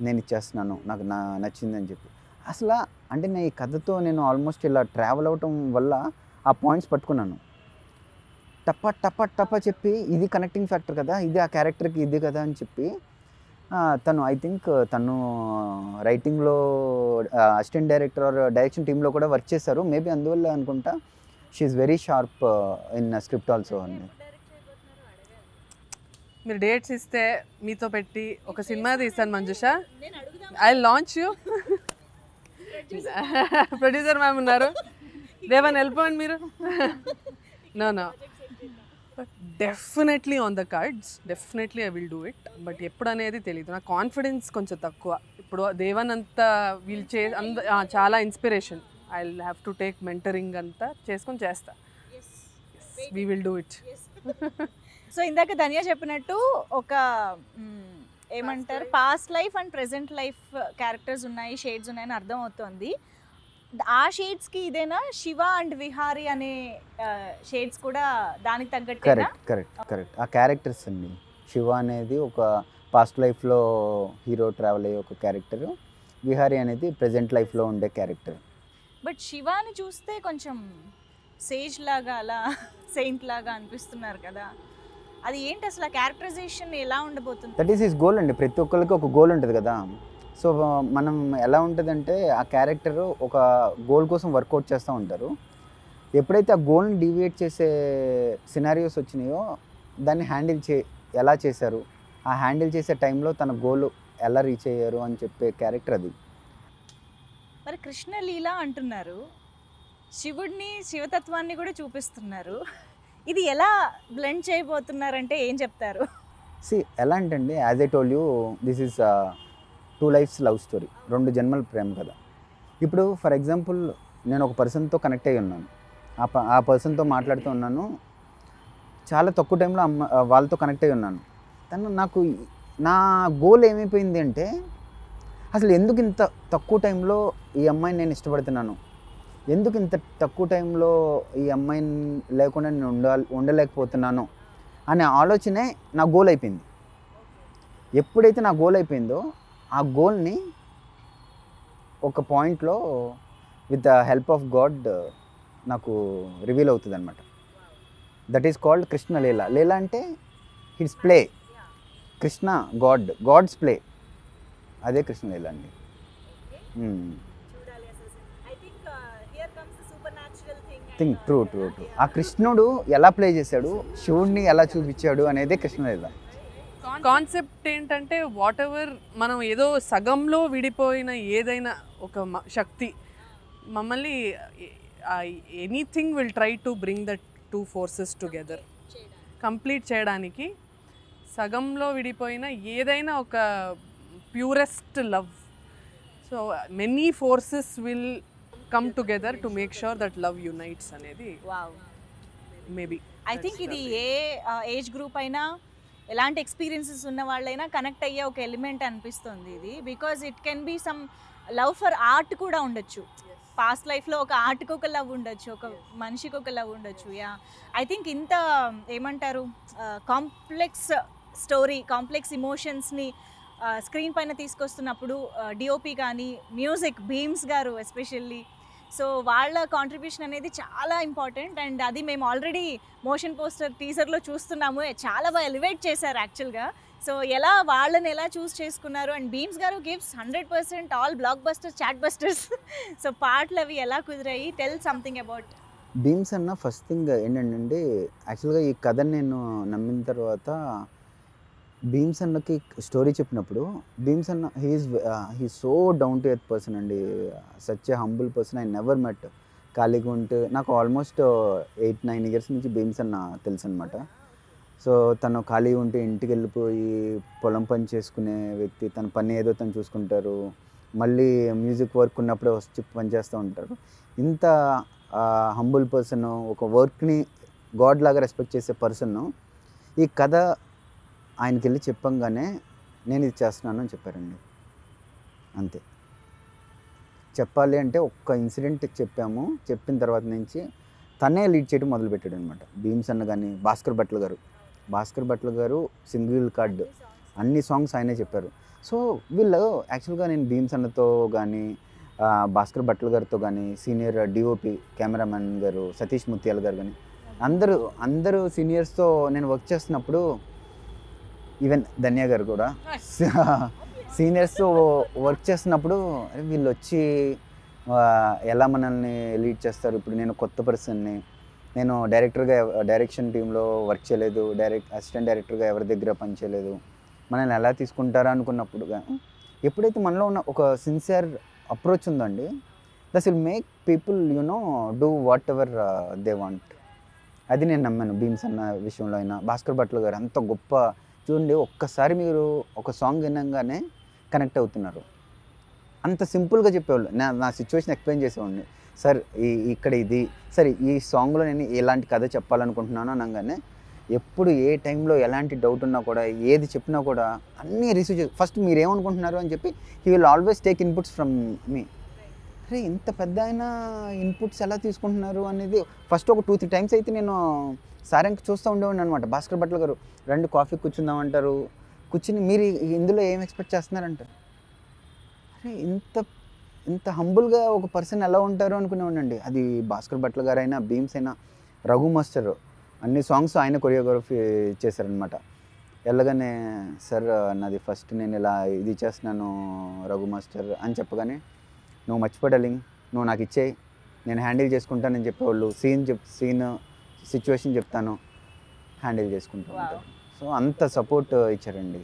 నేను ఇచ్చేస్తున్నాను, నాకు నచ్చిందని చెప్పి. అసలు అంటే నేను ఈ కథతో నేను ఆల్మోస్ట్ ఇలా ట్రావెల్ అవటం వల్ల ఆ పాయింట్స్ పట్టుకున్నాను. టప్ప చెప్పి ఇది కనెక్టింగ్ ఫ్యాక్టర్ కదా, ఇది ఆ క్యారెక్టర్కి ఇది కదా అని చెప్పి తను ఐ థింక్ తను రైటింగ్లో అసిస్టెంట్ డైరెక్టర్ ఆర్ డైరెక్షన్ టీంలో కూడా వర్క్ చేశారు. మేబీ అందువల్ల అనుకుంటా she's very sharp in script also అండి. మీరు డేట్స్ ఇస్తే మీతో పెట్టి ఒక సినిమా తీస్తాను Manjusha. I launch you. Producer ma'am ఉన్నారు, దేవన్ వెళ్ళిపోండి మీరు. No definitely on the cards, definitely I will do it. But ఎప్పుడు అనేది తెలియదు, నా కాన్ఫిడెన్స్ కొంచెం తక్కువ. ఇప్పుడు దేవన్ అంతా వీళ్ళు చాలా inspiration. I have to take mentoring అంతా చేసుకొని చేస్తా. We will do it. So ఇందాక ధన్య చెప్పినట్టు ఒక ఏమంటారు past life and present life characters ఉన్నాయి, షేడ్స్ ఉన్నాయని అర్థం అవుతుంది. ఆ షేడ్స్కి ఇదేనా శివ అండ్ విహారీ అనే షేడ్స్ కూడా దానికి తగ్గట్టు? కరెక్ట్ ఆ క్యారెక్టర్స్ అండి. శివ అనేది ఒక పాస్ట్ లైఫ్లో హీరో ట్రావెల్ అయ్యే ఒక క్యారెక్టర్, విహారీ అనేది ప్రెజెంట్ లైఫ్లో ఉండే క్యారెక్టర్. బట్ శివాని చూస్తే కొంచెం సేజ్ లాగా అలా సెయింట్ లాగా అనిపిస్తున్నారు కదా, అది ఏంటి అసలు ఆ క్యారెక్టరైజేషన్ ఎలా ఉండబోతుంది? దట్ ఈస్ హిస్ గోల్ అండి. ప్రతి ఒక్కరికి ఒక గోల్ ఉంటుంది కదా. సో మనం ఎలా ఉంటుందంటే ఆ క్యారెక్టర్ ఒక గోల్ కోసం వర్కౌట్ చేస్తూ ఉంటారు. ఎప్పుడైతే ఆ గోల్ని డీవియేట్ చేసే సినారియోస్ వచ్చినాయో దాన్ని ఎలా చేశారు, ఆ హ్యాండిల్ చేసే టైంలో తన గోల్ ఎలా రీచ్ అయ్యారు అని చెప్పే క్యారెక్టర్ అది. మరి కృష్ణలీల అంటున్నారు, శివుడిని శివతత్వాన్ని కూడా చూపిస్తున్నారు. ఇది ఎలా బ్లెండ్ చేయబోతున్నారంటే ఏం చెప్తారు? ఎలా అంటే అండి, as I told you this is 2 lifes love story, 2 జన్మల ప్రేమ కదా. ఇప్పుడు ఫర్ ఎగ్జాంపుల్ నేను ఒక పర్సన్తో కనెక్ట్ అయ్యి ఉన్నాను, ఆ పర్సన్తో మాట్లాడుతూ ఉన్నాను, చాలా తక్కువ టైంలో వాళ్ళతో కనెక్ట్ అయ్యి ఉన్నాను. నా గోల్ ఏమైపోయింది అంటే అసలు ఎందుకు ఇంత తక్కువ టైంలో ఈ అమ్మాయిని నేను ఇష్టపడుతున్నాను, ఎందుకు ఇంత తక్కువ టైంలో ఈ అమ్మాయిని లేకుండా నేను ఉండలేకపోతున్నాను అనే ఆలోచనే నా గోల్ అయిపోయింది. ఎప్పుడైతే నా గోల్ అయిపోయిందో ఆ గోల్ని ఒక పాయింట్లో with the help of god నాకు రివీల్ అవుతుంది అనమాట. That is called Krishna Leela. Leela అంటే his play, Krishna God's play, అదే కృష్ణ లీల అండి. Think true. ఆ కృష్ణుడు ఎలా ప్లే చేశాడు, శివుడిని ఎలా చూపించాడు అనేది కృష్ణలీల. కాన్సెప్ట్ ఏంటంటే వాట్ ఎవర్ మనం ఏదో సగంలో విడిపోయిన ఏదైనా ఒక శక్తి మమ్మల్ని anything will try to bring the 2 forces together complete చేయడానికి. సగంలో విడిపోయిన ఏదైనా ఒక purest love. So many forces will come together to make sure that love unites అనేది. వావ్, మేబీ ఐ థింక్ ఇది ఏ ఏజ్ గ్రూప్ అయినా ఎలాంటి ఎక్స్పీరియన్సెస్ ఉన్న వాళ్ళైనా కనెక్ట్ అయ్యే ఒక ఎలిమెంట్ అనిపిస్తుంది ఇది. Because it can be some love for art కూడా ఉండొచ్చు. పాస్ట్ లైఫ్లో ఒక ఆర్ట్కి ఒక లవ్ ఉండొచ్చు, ఒక మనిషికి ఒక లవ్ ఉండొచ్చు. ఐ థింక్ ఇంత ఏమంటారు కాంప్లెక్స్ స్టోరీ, కాంప్లెక్స్ ఇమోషన్స్ని స్క్రీన్ పైన తీసుకొస్తున్నప్పుడు డిఓపి కానీ మ్యూజిక్ భీమ్స్ గారు ఎస్పెషల్లీ, సో వాళ్ళ కాంట్రిబ్యూషన్ అనేది చాలా ఇంపార్టెంట్. అండ్ అది మేము ఆల్రెడీ మోషన్ పోస్టర్ టీజర్లో చూస్తున్నాము, చాలా బాగా ఎలివేట్ చేశారు యాక్చువల్గా. సో వాళ్ళని ఎలా చూస్ చేసుకున్నారు? అండ్ భీమ్స్ గారు gives 100% all blockbusters, chartbusters. So పాటలు అవి ఎలా కుదిరాయి? టెల్ సంథింగ్ అబౌట్ భీమ్స్ అన్న. ఫస్ట్ థింగ్ ఏంటంటే యాక్చువల్గా ఈ కథని నేను నమ్మిన తర్వాత భీమ్స్ అన్నకి స్టోరీ చెప్పినప్పుడు భీమ్స్ అన్న he so down to earth person అండి. Such a humble person I never met. ఖాళీగా ఉంటే నాకు ఆల్మోస్ట్ 8-9 ఇయర్స్ నుంచి భీమ్స్ అన్న తెలుసు అనమాట. సో తను ఖాళీగా ఉంటే ఇంటికి వెళ్ళిపోయి పొలం పని చేసుకునే వ్యక్తి, తన పని ఏదో తను చూసుకుంటారు, మళ్ళీ మ్యూజిక్ వర్క్ ఉన్నప్పుడే వచ్చి పని చేస్తూ ఉంటారు. ఇంత హంబుల్ పర్సన్ ఒక వర్క్ని గాడ్ లాగా రెస్పెక్ట్ చేసే పర్సన్ ఈ కథ ఆయనకి వెళ్ళి చెప్పంగానే నేను ఇది చేస్తున్నాను అని చెప్పారండి. అంతే. చెప్పాలి అంటే ఒక్క ఇన్సిడెంట్ చెప్పాము, చెప్పిన తర్వాత నుంచి తనే లీడ్ చేయడం మొదలుపెట్టాడు అనమాట. భీమ్స్ అన్న కానీ భాస్కర్ భట్ల గారు సింగిల్ కార్డ్ అన్ని సాంగ్స్ ఆయనే చెప్పారు. సో వీళ్ళు యాక్చువల్గా నేను భీమ్స్ అన్నతో కానీ భాస్కర్ భట్ల గారితో కానీ సీనియర్ డిఓపి కెమెరామెన్ గారు సతీష్ ముత్యాల గారు కానీ అందరూ సీనియర్స్తో నేను వర్క్ చేస్తున్నప్పుడు ఈవెన్ ధన్య గారు కూడా సీనియర్స్తో వర్క్ చేస్తున్నప్పుడు వీళ్ళు వచ్చి ఎలా మనల్ని లీడ్ చేస్తారు. ఇప్పుడు నేను కొత్త పర్సన్ని, నేను డైరెక్షన్ టీంలో వర్క్ చేయలేదు, అసిస్టెంట్ డైరెక్టర్గా ఎవరి దగ్గర పని చేయలేదు, మనల్ని ఎలా తీసుకుంటారా అనుకున్నప్పుడు ఎప్పుడైతే మనలో ఉన్న ఒక సిన్సియర్ అప్రోచ్ ఉందండి, that will make people do what ever they want. అది నేను నమ్మాను. భీమ్స్ అన్న విషయంలో అయినా భాస్కర్ భట్ల గారు అంత గొప్ప. చూడండి, ఒక్కసారి మీరు ఒక సాంగ్ వినగానే కనెక్ట్ అవుతున్నారు. అంత సింపుల్గా చెప్పేవాళ్ళు. నా సిచ్యువేషన్ ఎక్స్ప్లెయిన్ చేసేవాడిని. సార్ ఇక్కడ ఇది, సరే ఈ సాంగ్లో నేను ఎలాంటి కథ చెప్పాలనుకుంటున్నాను అనగానే ఎప్పుడు ఏ టైంలో ఎలాంటి డౌట్ ఉన్నా కూడా ఏది చెప్పినా కూడా అన్నీ రిసీవ్ చేసి ఫస్ట్ మీరు ఏమనుకుంటున్నారు అని చెప్పి he will always take inputs from మీ. అరే ఇంత పెద్ద ఆయన ఇన్పుట్స్ ఎలా తీసుకుంటున్నారు అనేది ఫస్ట్ ఒక 2-3 టైమ్స్ అయితే నేను సారంకి చూస్తూ ఉండేవాడిని అనమాట. భాస్కర్ భట్ల గారు రెండు కాఫీ కూర్చుందామంటారు, కూర్చుని మీరు ఇందులో ఏం ఎక్స్పెక్ట్ చేస్తున్నారంటారు. అరే ఇంత హంబుల్గా ఒక పర్సన్ ఎలా ఉంటారు అనుకునేవాడినండి. అది భాస్కర్ భట్ల గారు అయినా భీమ్స్ అయినా రఘు మాస్టర్ అన్ని సాంగ్స్ ఆయన కొరియోగ్రఫీ చేశారనమాట. వెళ్ళగానే సార్ నాది ఫస్ట్ నేను ఇలా ఇది చేస్తున్నాను రఘు మాస్టర్ అని చెప్పగానే నువ్వు మర్చిపోడాలింగ్, నువ్వు నాకు ఇచ్చేయి, నేను హ్యాండిల్ చేసుకుంటానని చెప్పేవాళ్ళు. సీన్ సిచ్యువేషన్ చెప్తాను, హ్యాండిల్ చేసుకుంటూ ఉంటాను. సో అంత సపోర్ట్ ఇచ్చారండి.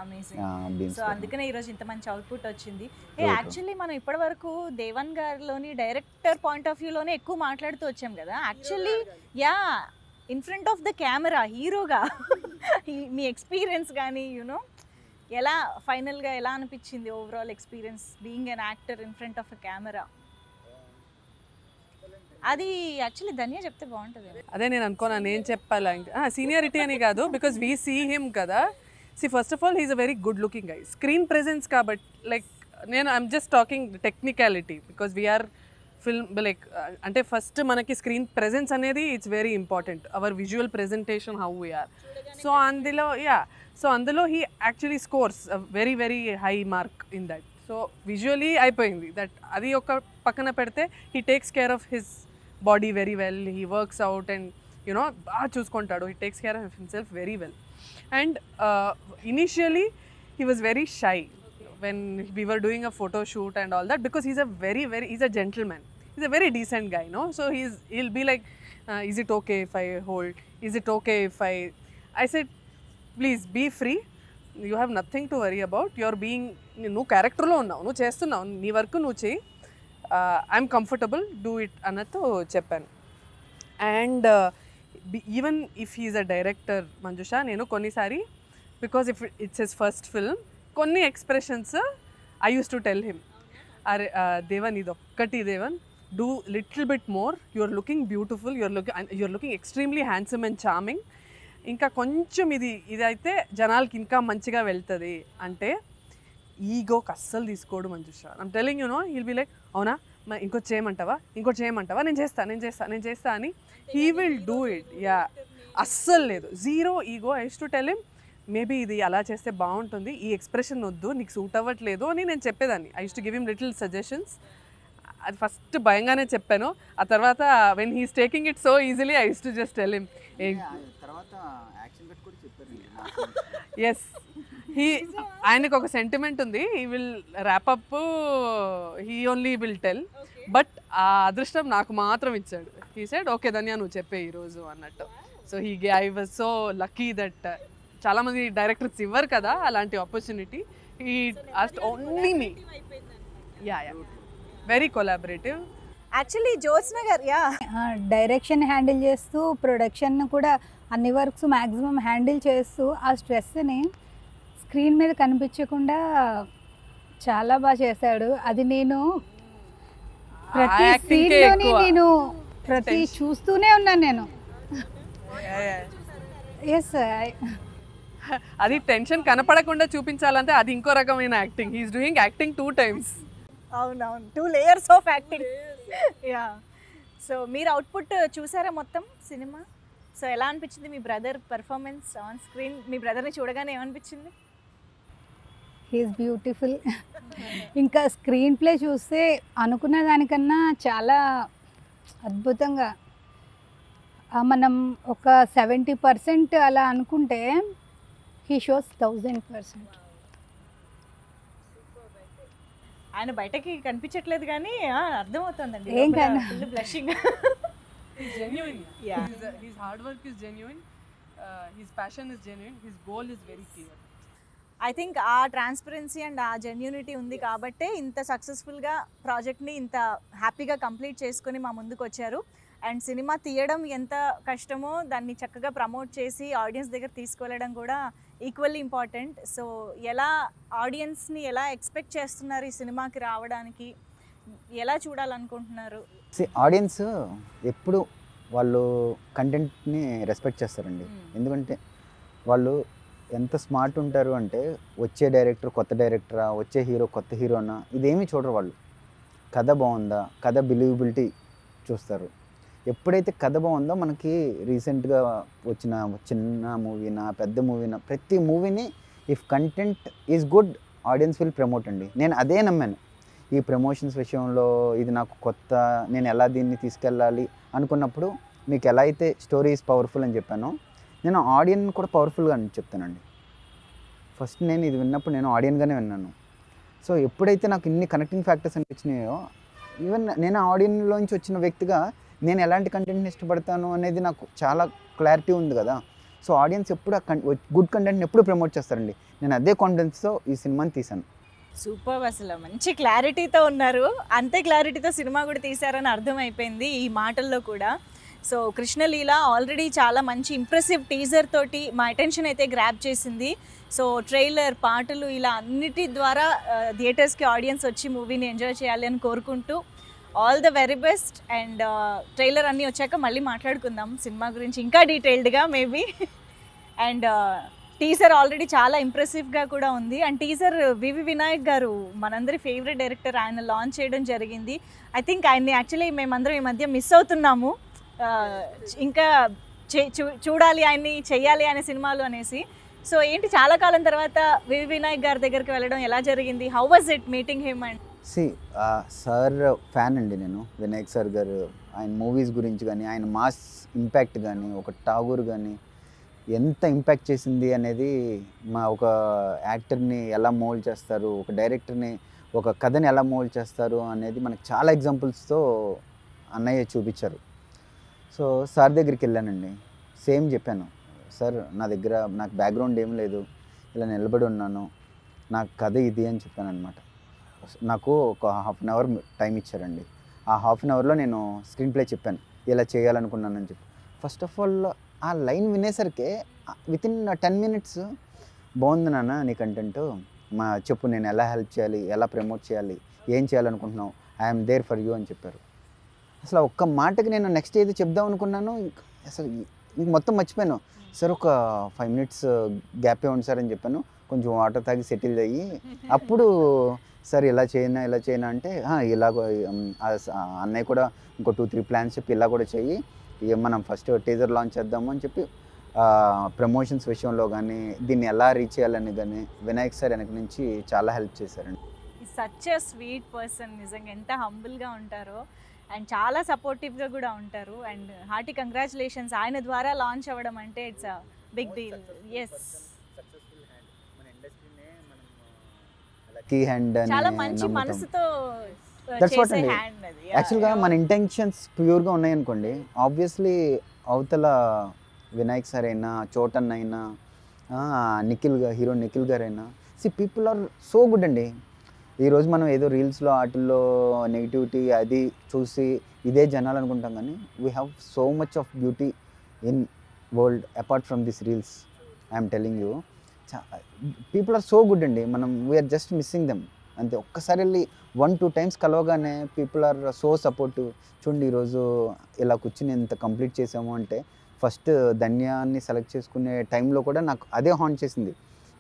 అమేజింగ్. సో అందుకనే ఈరోజు ఇంత మంచి అవుట్పుట్ వచ్చింది. యాక్చువల్లీ మనం ఇప్పటి వరకు దేవన్ గారిలోని డైరెక్టర్ పాయింట్ ఆఫ్ వ్యూలోనే ఎక్కువ మాట్లాడుతూ వచ్చాం కదా. Actually in front of the camera హీరోగా మీ ఎక్స్పీరియన్స్ కానీ ఎలా ఫైనల్గా ఎలా అనిపించింది overall experience being an actor in front of a camera? అది యాక్చువల్లీ ధన్య చెప్తే బాగుంటుంది. అదే నేను అనుకోనా, నేను చెప్పాలా సీనియారిటీ అని కాదు, బికాస్ వీ సీ హిమ్ కదా. First of all he's a very good looking guy. Screen presence కాబట్టి like I'm just talking technicality because we're film like అంటే ఫస్ట్ మనకి స్క్రీన్ ప్రెజెన్స్ అనేది it's very important, our visual presentation how we're. So అందులో he actually scores very very high mark in that. So visually అయిపోయింది that. అది ఒక పక్కన పెడితే he takes care of his body very well, he works out and బాగా చూసుకుంటాడు. He takes care of himself very well. And initially he was very shy when we were doing a photo shoot and all that, because he's a gentleman, he's a very decent guy, no? So he'll be like is it okay if I hold, is it okay if I said please be free, you have nothing to worry about, you're being nu character lo unnavu, nu chestunnaavu, nee work nu chey, I'm comfortable, do it annathu cheppanu. And even if he is a director, Manjusha, nenu konnisari, because if it's his first film, konni expressions I used to tell him, Devan idokkati Devan, do little bit more, you are looking beautiful, you are looking extremely handsome and charming, ఇంకా కొంచెం ఇది అయితే జనాలకి ఇంకా మంచిగా వెళ్తుంది అంటే ఈగోకి అస్సలు తీసుకోడు Manjusha. I'm telling he'll be like అవునా ఇంకోటి చేయమంటావా నేను చేస్తా అని హీ విల్ డూ ఇట్. అస్సలు లేదు, zero ego. I use to tell him maybe ఇది అలా చేస్తే బాగుంటుంది, ఈ ఎక్స్ప్రెషన్ వద్దు, నీకు సూట్ అవ్వట్లేదు అని నేను చెప్పేదాన్ని. I use to give him little suggestions. అది ఫస్ట్ భయంగానే చెప్పాను, ఆ తర్వాత when he's taking it so easily I use to just tell him yes. ఆయనకు ఒక సెంటిమెంట్ ఉంది, he will wrap up, he only will tell, but ఆ అదృష్టం నాకు మాత్రం ఇచ్చాడు. హీ సెడ్ ఓకే ధన్య నువ్వు చెప్పే ఈరోజు అన్నట్టు. So I was so lucky that చాలామంది డైరెక్టర్స్ ఇవ్వరు కదా అలాంటి opportunity. He asked only me. Very collaborative. Actually Jyotsna గారు డైరెక్షన్ హ్యాండిల్ చేస్తూ ప్రొడక్షన్ కూడా అన్ని వర్క్స్ మ్యాక్సిమం హ్యాండిల్ చేస్తూ ఆ స్ట్రెస్ని స్క్రీన్ మీద కనిపించకుండా చాలా బాగా చేశాడు. అది నేను ప్రతి సీన్లోని నేను చూస్తూనే ఉన్నాను. నేను ఎస్ అది టెన్షన్ కనపడకుండా చూపించాలంటే అది ఇంకో రకమైన acting. He's doing acting 2 times. అవునవును, 2 layers of acting. Yeah. So మీరు అవుట్పుట్ చూసారా మొత్తం సినిమా? సో ఎలా అనిపించింది మీ బ్రదర్ పర్ఫార్మెన్స్ ఆన్ స్క్రీన్? మీ బ్రదర్ని చూడగానే ఏమనిపించింది? He's beautiful. ఇంకా స్క్రీన్ ప్లే చూస్తే అనుకున్న దానికన్నా చాలా అద్భుతంగా మనం ఒక 70% అలా అనుకుంటే హీ షోస్ 1000%. ఆయన బయటకి కనిపించట్లేదు కానీ అర్థమవుతుందండి, ఏం కాదు. Full blushing. He's genuine. Yeah. His hard work is genuine. His passion is genuine. His goal is very clear. I think ఆ ట్రాన్స్పరెన్సీ అండ్ ఆ జెన్యూనిటీ ఉంది కాబట్టే ఇంత సక్సెస్ఫుల్గా ప్రాజెక్ట్ని ఇంత హ్యాపీగా కంప్లీట్ చేసుకొని మా ముందుకు వచ్చారు. అండ్ సినిమా తీయడం ఎంత కష్టమో దాన్ని చక్కగా ప్రమోట్ చేసి ఆడియన్స్ దగ్గర తీసుకువెళ్ళడం కూడా ఈక్వల్లీ ఇంపార్టెంట్. సో ఎలా ఆడియన్స్ని ఎలా ఎక్స్పెక్ట్ చేస్తున్నారు ఈ సినిమాకి రావడానికి, ఎలా చూడాలనుకుంటున్నారు? ఆడియన్స్ ఎప్పుడు వాళ్ళు కంటెంట్ని రెస్పెక్ట్ చేస్తారండి. ఎందుకంటే వాళ్ళు ఎంత స్మార్ట్ ఉంటారు అంటే వచ్చే డైరెక్టర్ కొత్త డైరెక్టరా, వచ్చే హీరో కొత్త హీరోనా, ఇదేమీ చూడరు వాళ్ళు. కథ బాగుందా, కథ బిలీవబిలిటీ చూస్తారు. ఎప్పుడైతే కథ బాగుందో మనకి రీసెంట్గా వచ్చిన చిన్న మూవీనా పెద్ద మూవీనా ప్రతి మూవీని if content is good audience will promote అండి. నేను అదే నమ్మాను. ఈ ప్రమోషన్స్ విషయంలో ఇది నాకు కొత్త, నేను ఎలా దీన్ని తీసుకెళ్ళాలి అనుకున్నప్పుడు మీకు ఎలా అయితే స్టోరీ ఈజ్ పవర్ఫుల్ అని చెప్పానో నేను ఆడియన్ కూడా పవర్ఫుల్గా అని చెప్తానండి. ఫస్ట్ నేను ఇది విన్నప్పుడు నేను ఆడియన్గానే విన్నాను. సో ఎప్పుడైతే నాకు ఇన్ని కనెక్టింగ్ ఫ్యాక్టర్స్ అనిపించినాయో ఈవెన్ నేను ఆడియన్లోంచి వచ్చిన వ్యక్తిగా నేను ఎలాంటి కంటెంట్ని ఇష్టపడతాను అనేది నాకు చాలా క్లారిటీ ఉంది కదా. సో ఆడియన్స్ ఎప్పుడు గుడ్ కంటెంట్ని ఎప్పుడు ప్రమోట్ చేస్తారండి. నేను అదే కాన్ఫిడెన్స్తో ఈ సినిమాని తీశాను. సూపర్, అసలు మంచి క్లారిటీతో ఉన్నారు. అంతే క్లారిటీతో సినిమా కూడా తీశారని అర్థమైపోయింది ఈ మాటల్లో కూడా. సో కృష్ణలీల ఆల్రెడీ చాలా మంచి ఇంప్రెసివ్ టీజర్ తోటి మా అటెన్షన్ అయితే గ్రాప్ చేసింది. సో ట్రైలర్, పాటలు ఇలా అన్నిటి ద్వారా థియేటర్స్కి ఆడియన్స్ వచ్చి మూవీని ఎంజాయ్ చేయాలి అని కోరుకుంటూ all the very best. And trailer అన్నీ వచ్చాక మళ్ళీ మాట్లాడుకుందాం సినిమా గురించి ఇంకా డీటెయిల్డ్గా మేబీ. అండ్ టీజర్ ఆల్రెడీ చాలా ఇంప్రెసివ్గా కూడా ఉంది. అండ్ టీజర్ వివి వినాయక్ గారు మనందరి ఫేవరెట్ డైరెక్టర్, ఆయన లాంచ్ చేయడం జరిగింది. ఐ థింక్ ఆయన్ని యాక్చువల్లీ మేమందరం ఈ మధ్య మిస్ అవుతున్నాము. ఇంకా చూడాలి ఆయన్ని, చెయ్యాలి అనే సినిమాలు అనేసి. సో ఏంటి చాలా కాలం తర్వాత వివి వినాయక్ గారి దగ్గరికి వెళ్ళడం ఎలా జరిగింది? How was it meeting him? And sir fan అండి నేను, వినాయక్ సార్ గారు. ఆయన మూవీస్ గురించి కానీ, ఆయన మాస్ ఇంపాక్ట్ కానీ, ఒక ఠాగూర్ కానీ ఎంత ఇంపాక్ట్ చేసింది అనేది, ఒక యాక్టర్ని ఎలా మోల్డ్ చేస్తారు, ఒక డైరెక్టర్ని, ఒక కథని ఎలా మోల్డ్ చేస్తారు అనేది మనకు చాలా ఎగ్జాంపుల్స్తో అన్నయ్య చూపించారు. సో సార్ దగ్గరికి వెళ్ళానండి, సేమ్ చెప్పాను, సార్ నాకు బ్యాక్గ్రౌండ్ ఏం లేదు, ఇలా నిలబడి ఉన్నాను, నాకు కథ ఇది అని చెప్పాను అనమాట. నాకు ఒక 1/2 hour టైం ఇచ్చారండి. ఆ 1/2 hourలో నేను స్క్రీన్ ప్లే చెప్పాను, ఇలా చేయాలనుకున్నానని చెప్పి. ఫస్ట్ ఆఫ్ ఆల్ ఆ లైన్ వినేసరికి వితిన్ 10 minutes బాగుంది నాన్న నీ కంటెంట్, చెప్పు నేను ఎలా హెల్ప్ చేయాలి, ఎలా ప్రమోట్ చేయాలి, ఏం చేయాలనుకుంటున్నావు, ఐఎమ్ దేర్ ఫర్ యూ అని చెప్పారు. అసలు ఒక్క మాటకి నేను నెక్స్ట్ ఏది చెప్దాం అనుకున్నాను, అసలు మొత్తం మర్చిపోయాను. సార్ ఒక 5 minutes గ్యాప్ ఇవ్వండి సార్ అని చెప్పాను. కొంచెం వాటర్ తాగి సెటిల్ అయ్యి అప్పుడు సార్ ఇలా చేయనా అంటే ఇలాగ అన్నయ్య కూడా ఇంకో 2-3 ప్లాన్స్ చెప్పి ఇలా కూడా చెయ్యి, మనం ఫస్ట్ టీజర్ లాంచ్ చేద్దాము అని చెప్పి ప్రమోషన్స్ విషయంలో కానీ దీన్ని ఎలా రీచ్ చేయాలని కానీ వినాయక్ సార్ వెనక నుంచి చాలా హెల్ప్ చేశారండి. సచ్ ఎ స్వీట్ పర్సన్, నిజంగా ఎంత హంబుల్గా ఉంటారో అండ్ చాలా సపోర్టివ్గా కూడా ఉంటారు. అండ్ హార్టీ కంగ్రాచులేషన్స్, ఆయన ద్వారా లాంచ్ అవ్వడం అంటే it's a big deal. Yes, lucky hand చాలా మంచి మనసుతో దట్స్ వాట్ చేసే అండి. హ్యాండ్ అది. యాక్చువల్గా మన ఇంటెన్షన్స్ ప్యూర్గా ఉన్నాయనుకోండి, ఆబ్వియస్లీ అవతల వినాయక్ సార్ అయినా, చోటన్ అయినా, హీరో నిఖిల్ గారైనా, పీపుల్ ఆర్ సో గుడ్ అండి. ఈరోజు మనం ఏదో రీల్స్లో వాటిల్లో నెగిటివిటీ అది చూసి ఇదే జనాలు అనుకుంటాం, కానీ we have so much of beauty in world apart from this reels. I'm telling you, people are so good అండి. మనం వీఆర్ జస్ట్ మిస్సింగ్ దెమ్ అంతే. ఒక్కసారి వెళ్ళి 1-2 times కలవగానే పీపుల్ ఆర్ సో సపోర్టివ్. చూడండి ఈరోజు ఇలా కూర్చుని ఎంత కంప్లీట్ చేసాము అంటే ఫస్ట్ ధన్యాన్ని సెలెక్ట్ చేసుకునే టైంలో కూడా నాకు అదే హాంట్ చేసింది,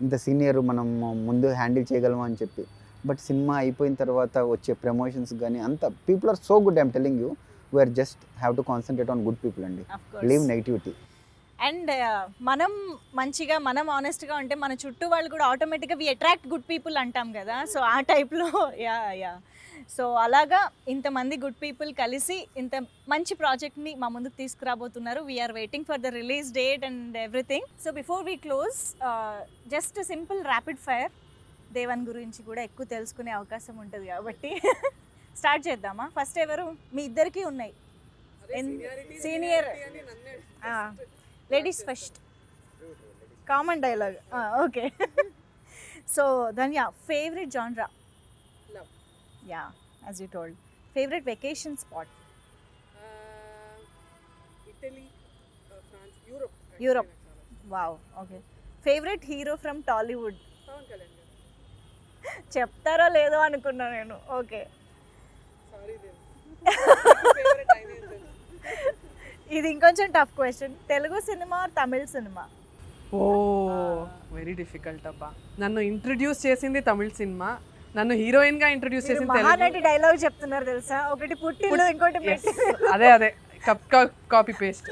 ఇంత సీనియర్ మనం ముందు హ్యాండిల్ చేయగలమా అని చెప్పి. బట్ సినిమా అయిపోయిన తర్వాత వచ్చే ప్రమోషన్స్ కానీ అంత people are so good. I'm telling you, we're just have to concentrate on good people అండి, లీవ్ నెగిటివిటీ. అండ్ మనం మంచిగా మనం ఆనెస్ట్గా ఉంటే మన చుట్టూ వాళ్ళు కూడా ఆటోమేటిక్గా వి అట్రాక్ట్ గుడ్ పీపుల్ అంటాం కదా. సో ఆ టైప్లో యా సో అలాగా ఇంతమంది గుడ్ పీపుల్ కలిసి ఇంత మంచి ప్రాజెక్ట్ని మా ముందుకు తీసుకురాబోతున్నారు. We're waiting for the release date and everything. So before we close, just simple rapid fire, Devan గురించి కూడా ఎక్కువ తెలుసుకునే అవకాశం ఉంటుంది కాబట్టి స్టార్ట్ చేద్దామా? ఫస్ట్ ఎవరు? మీ ఇద్దరికి ఉన్నాయి senior, ladies first, common dialogue. Okay. So Dhanya, favourite genre? Yeah, as you told. Favorite vacation spot? Italy, France, Europe. Europe. Wow, okay. Favorite hero from Tollywood? Pawan Kalyan. చెప్తారో లేదో అనుకున్నా నేను. Okay, Sorry then. Favorite I know. ఇది ఇంకొంచెం tough question. Telugu సినిమా or Tamil సినిమా? Oh very difficult అబ్బా. నన్ను ఇంట్రడ్యూస్ చేసింది తమిళ్ సినిమా, నన్ను హీరోయిన్ గా ఇంట్రడ్యూస్ చేసింది మహానటి డైలాగ్ చెప్తున్నారు తెలుసా? ఒకటి పుట్టిల్లు, ఇంకోటి పెట్టి. అదే కాపీ పేస్ట్.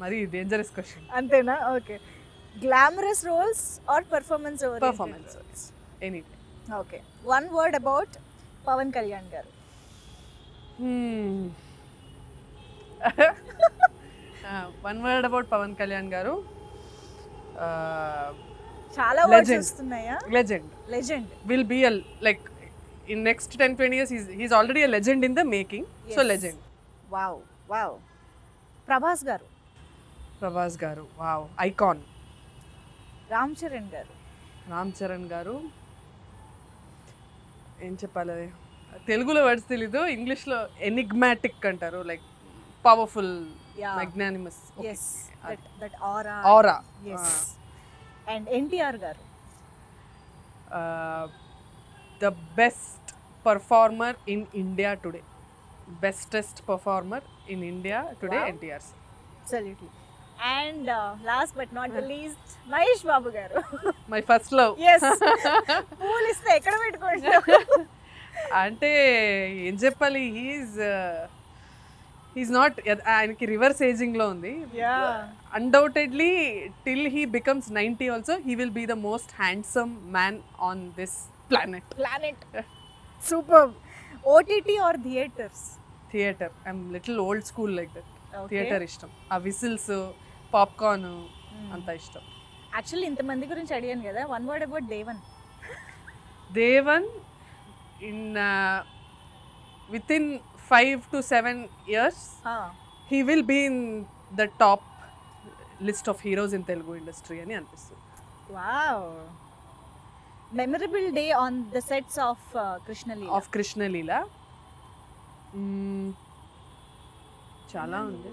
మరి డేంజరస్ క్వశ్చన్. అంతేనా? Okay. Glamorous roles or performance? Performance any. Okay. One word about Pawan Kalyan గారు? One word about Pawan Kalyan గారు, చాలా వర్డ్స్ వస్తున్నాయా? Legend will be a, like in next 10-20 years he's already a legend in the making. So legend. Wow. Prabhas గారు wow, icon. Ram Charan గారు ఏం చెప్పాలి, తెలుగులో words తెలీదు, ఇంగ్లీష్లో ఎనిగ్మాటిక్ అంటారు, like powerful, magnanimous. yes, that aura. yes. And NTR గారు? The best performer in India today. Bestest performer in India today. Wow. NTR. Absolutely. And last but not the least, Mahesh Babu గారు? My first love. Yes. పూలు ఇస్తే ఎక్కడ పెట్టుకుంటారు? అంటే ఏం చెప్పాలి, he's not, ఆయనకి రివర్స్ ఏజింగ్ లో ఉంది. Undoubtedly till he becomes 90 also he will be the most handsome man on this planet. Superb. OTT or theaters? Theater. I'm little old school like that. Okay. Theater ishtam. ఆ whistles, popcorn అంత ఇష్టం. Actually ఇంతమంది గురించి అడిగాను కదా, one word about Devan in within 5 to 7 years he will be in the top list of heroes in Telugu industry అని అనిపిస్తుంది. Wow. Memorable day on the sets of Krishna Leela? చాలా ఉంది.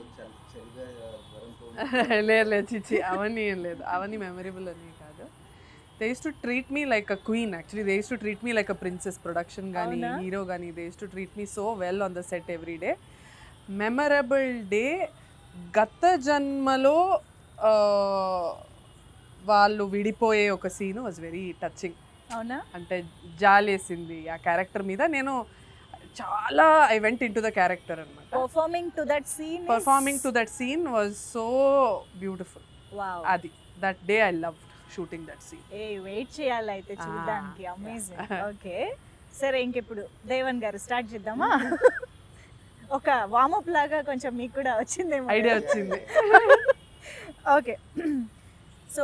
లేదు చిచ్చి, అవన్నీ ఏం లేదు, అవన్నీ మెమరబుల్ అని కాదు. They used to treat me like a queen. Actually, they used to treat me like a princess. Production gani, hero gani, they used to treat me so well on the set every day. Memorable day, gata janmalo వాళ్ళు విడిపోయే ఒక scene was very touching. అవునా? అంటే జాలేసింది ఆ character మీద. నేను చాలా I went into the character అన్నమాట. Performing to that scene was so beautiful. అది that day I love shooting that scene. Wait చేయాలి అయితే చూడడానికి. అమేజింగ్. ఓకే, సరే ఇంకెప్పుడు దేవన్ గారు స్టార్ట్ చేద్దామా? ఒక వార్మప్ లాగా కొంచెం మీకు కూడా వచ్చిందేమో ఐడియా వచ్చింది. ఓకే, సో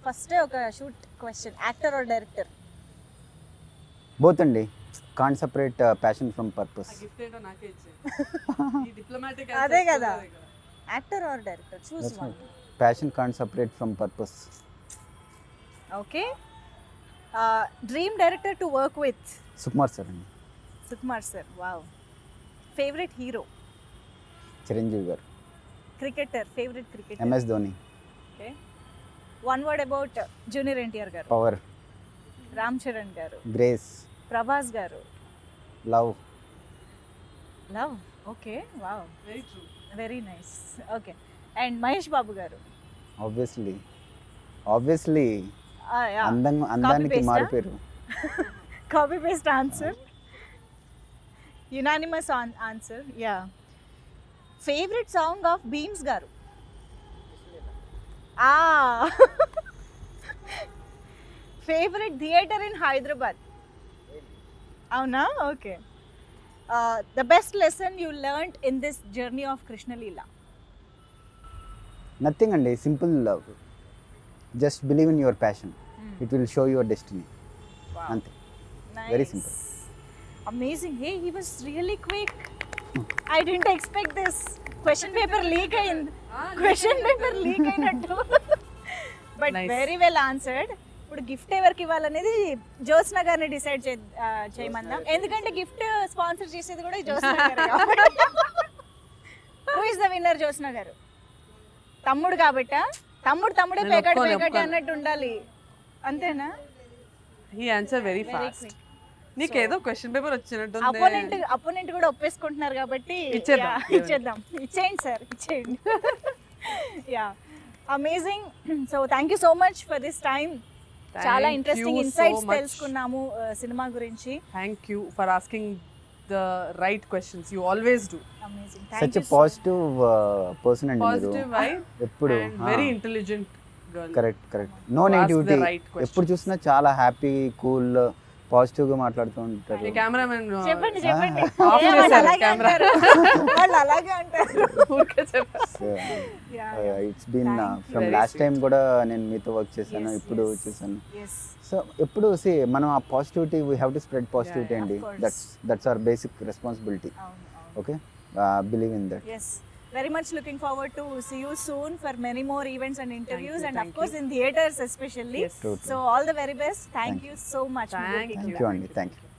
ఫస్ట్ ఒక shoot question, actor or director? Both అండి, can't separate passion from purpose. అదే కదా, actor or director, choose one. Passion can't separate from purpose. Okay, dream director to work with? Sukumar sir అండి. Sukumar sir, wow. Favourite hero? Chiranjeevi garu. Cricketer, favourite cricketer? MS Dhoni. Okay, one word about junior NTR garu? Power. Ram Charan garu? Grace. Prabhas garu? Love. Love, okay, wow, very true, very nice. Okay, and Mahesh Babu garu. Obviously Yeah. అందానికి Copy-paste, మారిపోయారు. Copy paste answer, unanimous answer. Yeah. Favourite song of Bheems garu? Favourite theatre in Hyderabad? అవునా? Okay. The best lesson you learned in this journey of Krishnaleela? Nothing అండి, simple love. Just believe in your passion, it will show your destiny. అంతే, very simple. Amazing. Hey, he was really quick. I didn't expect this. Question paper leak అయింది, question paper leak అయినట్టు. But Nice. Very well answered. ఇప్పుడు gift ఎవరికి ఇవ్వాలనేది జ్యోత్స్న గారిని decide చేయమందాం, ఎందుకంటే gift sponsor చేసేది కూడా జ్యోత్స్న గారే కాబట్టి. Who is the winner? Jyotsna గారు. తమ్ముడు కాబట్టా? తమ్ముడే నేను పేకాడు ఒప్పుకోను. అన్నట్టు ఉండాలి, అంతేనా? He answer very very fast. Quick. నీకేదో క్వశ్చన్ పేపర్ వచ్చినట్టుంది. అపోనెంట్ కూడా ఒప్పేసుకుంటున్నారు కాబట్టి ఇచ్చేద్దాం. ఇచ్చేయండి సార్, ఇచ్చేయండి. Yeah, amazing. So thank you so much for this time. చాలా ఇంట్రెస్టింగ్ ఇన్సైట్స్ తెలుసుకున్నాము సినిమా గురించి. Thank you for asking the right questions. You always do. Amazing. Such a positive person అండి మీరు. పాజిటివ్ వైబ్ ఎప్పుడు and very intelligent girl. Correct. No negativity. ఎప్పుడు చూసినా చాలా హ్యాపీ, కూల్, పాజిటివ్ గా మాట్లాడుతూ ఉంటారు. మీ కెమెరామెన్ చెప్పండి. ఆఫ్ ఏ, వాళ్ళు చేశారు అలాగే కెమెరా. అంటారు. వాళ్ళు అలాగే అంటారు. ఊరికే చెప్పా. It's been Thank you. From Very last sweet. Time కూడా నేను మీతో వర్క్ చేశాను, ఇప్పుడు చూసాను. సో ఎప్పుడు మనం ఆ positivity, we have to spread positivity yeah, అండి. of course. That's our basic responsibility. Okay, believe in that. Yes, very much looking forward to see you soon for many more events and interviews, you, and of thank course in theaters especially. Yes. True. So all the very best. Thank you so much. Thank Murli. you. Thank you అండి, thank you.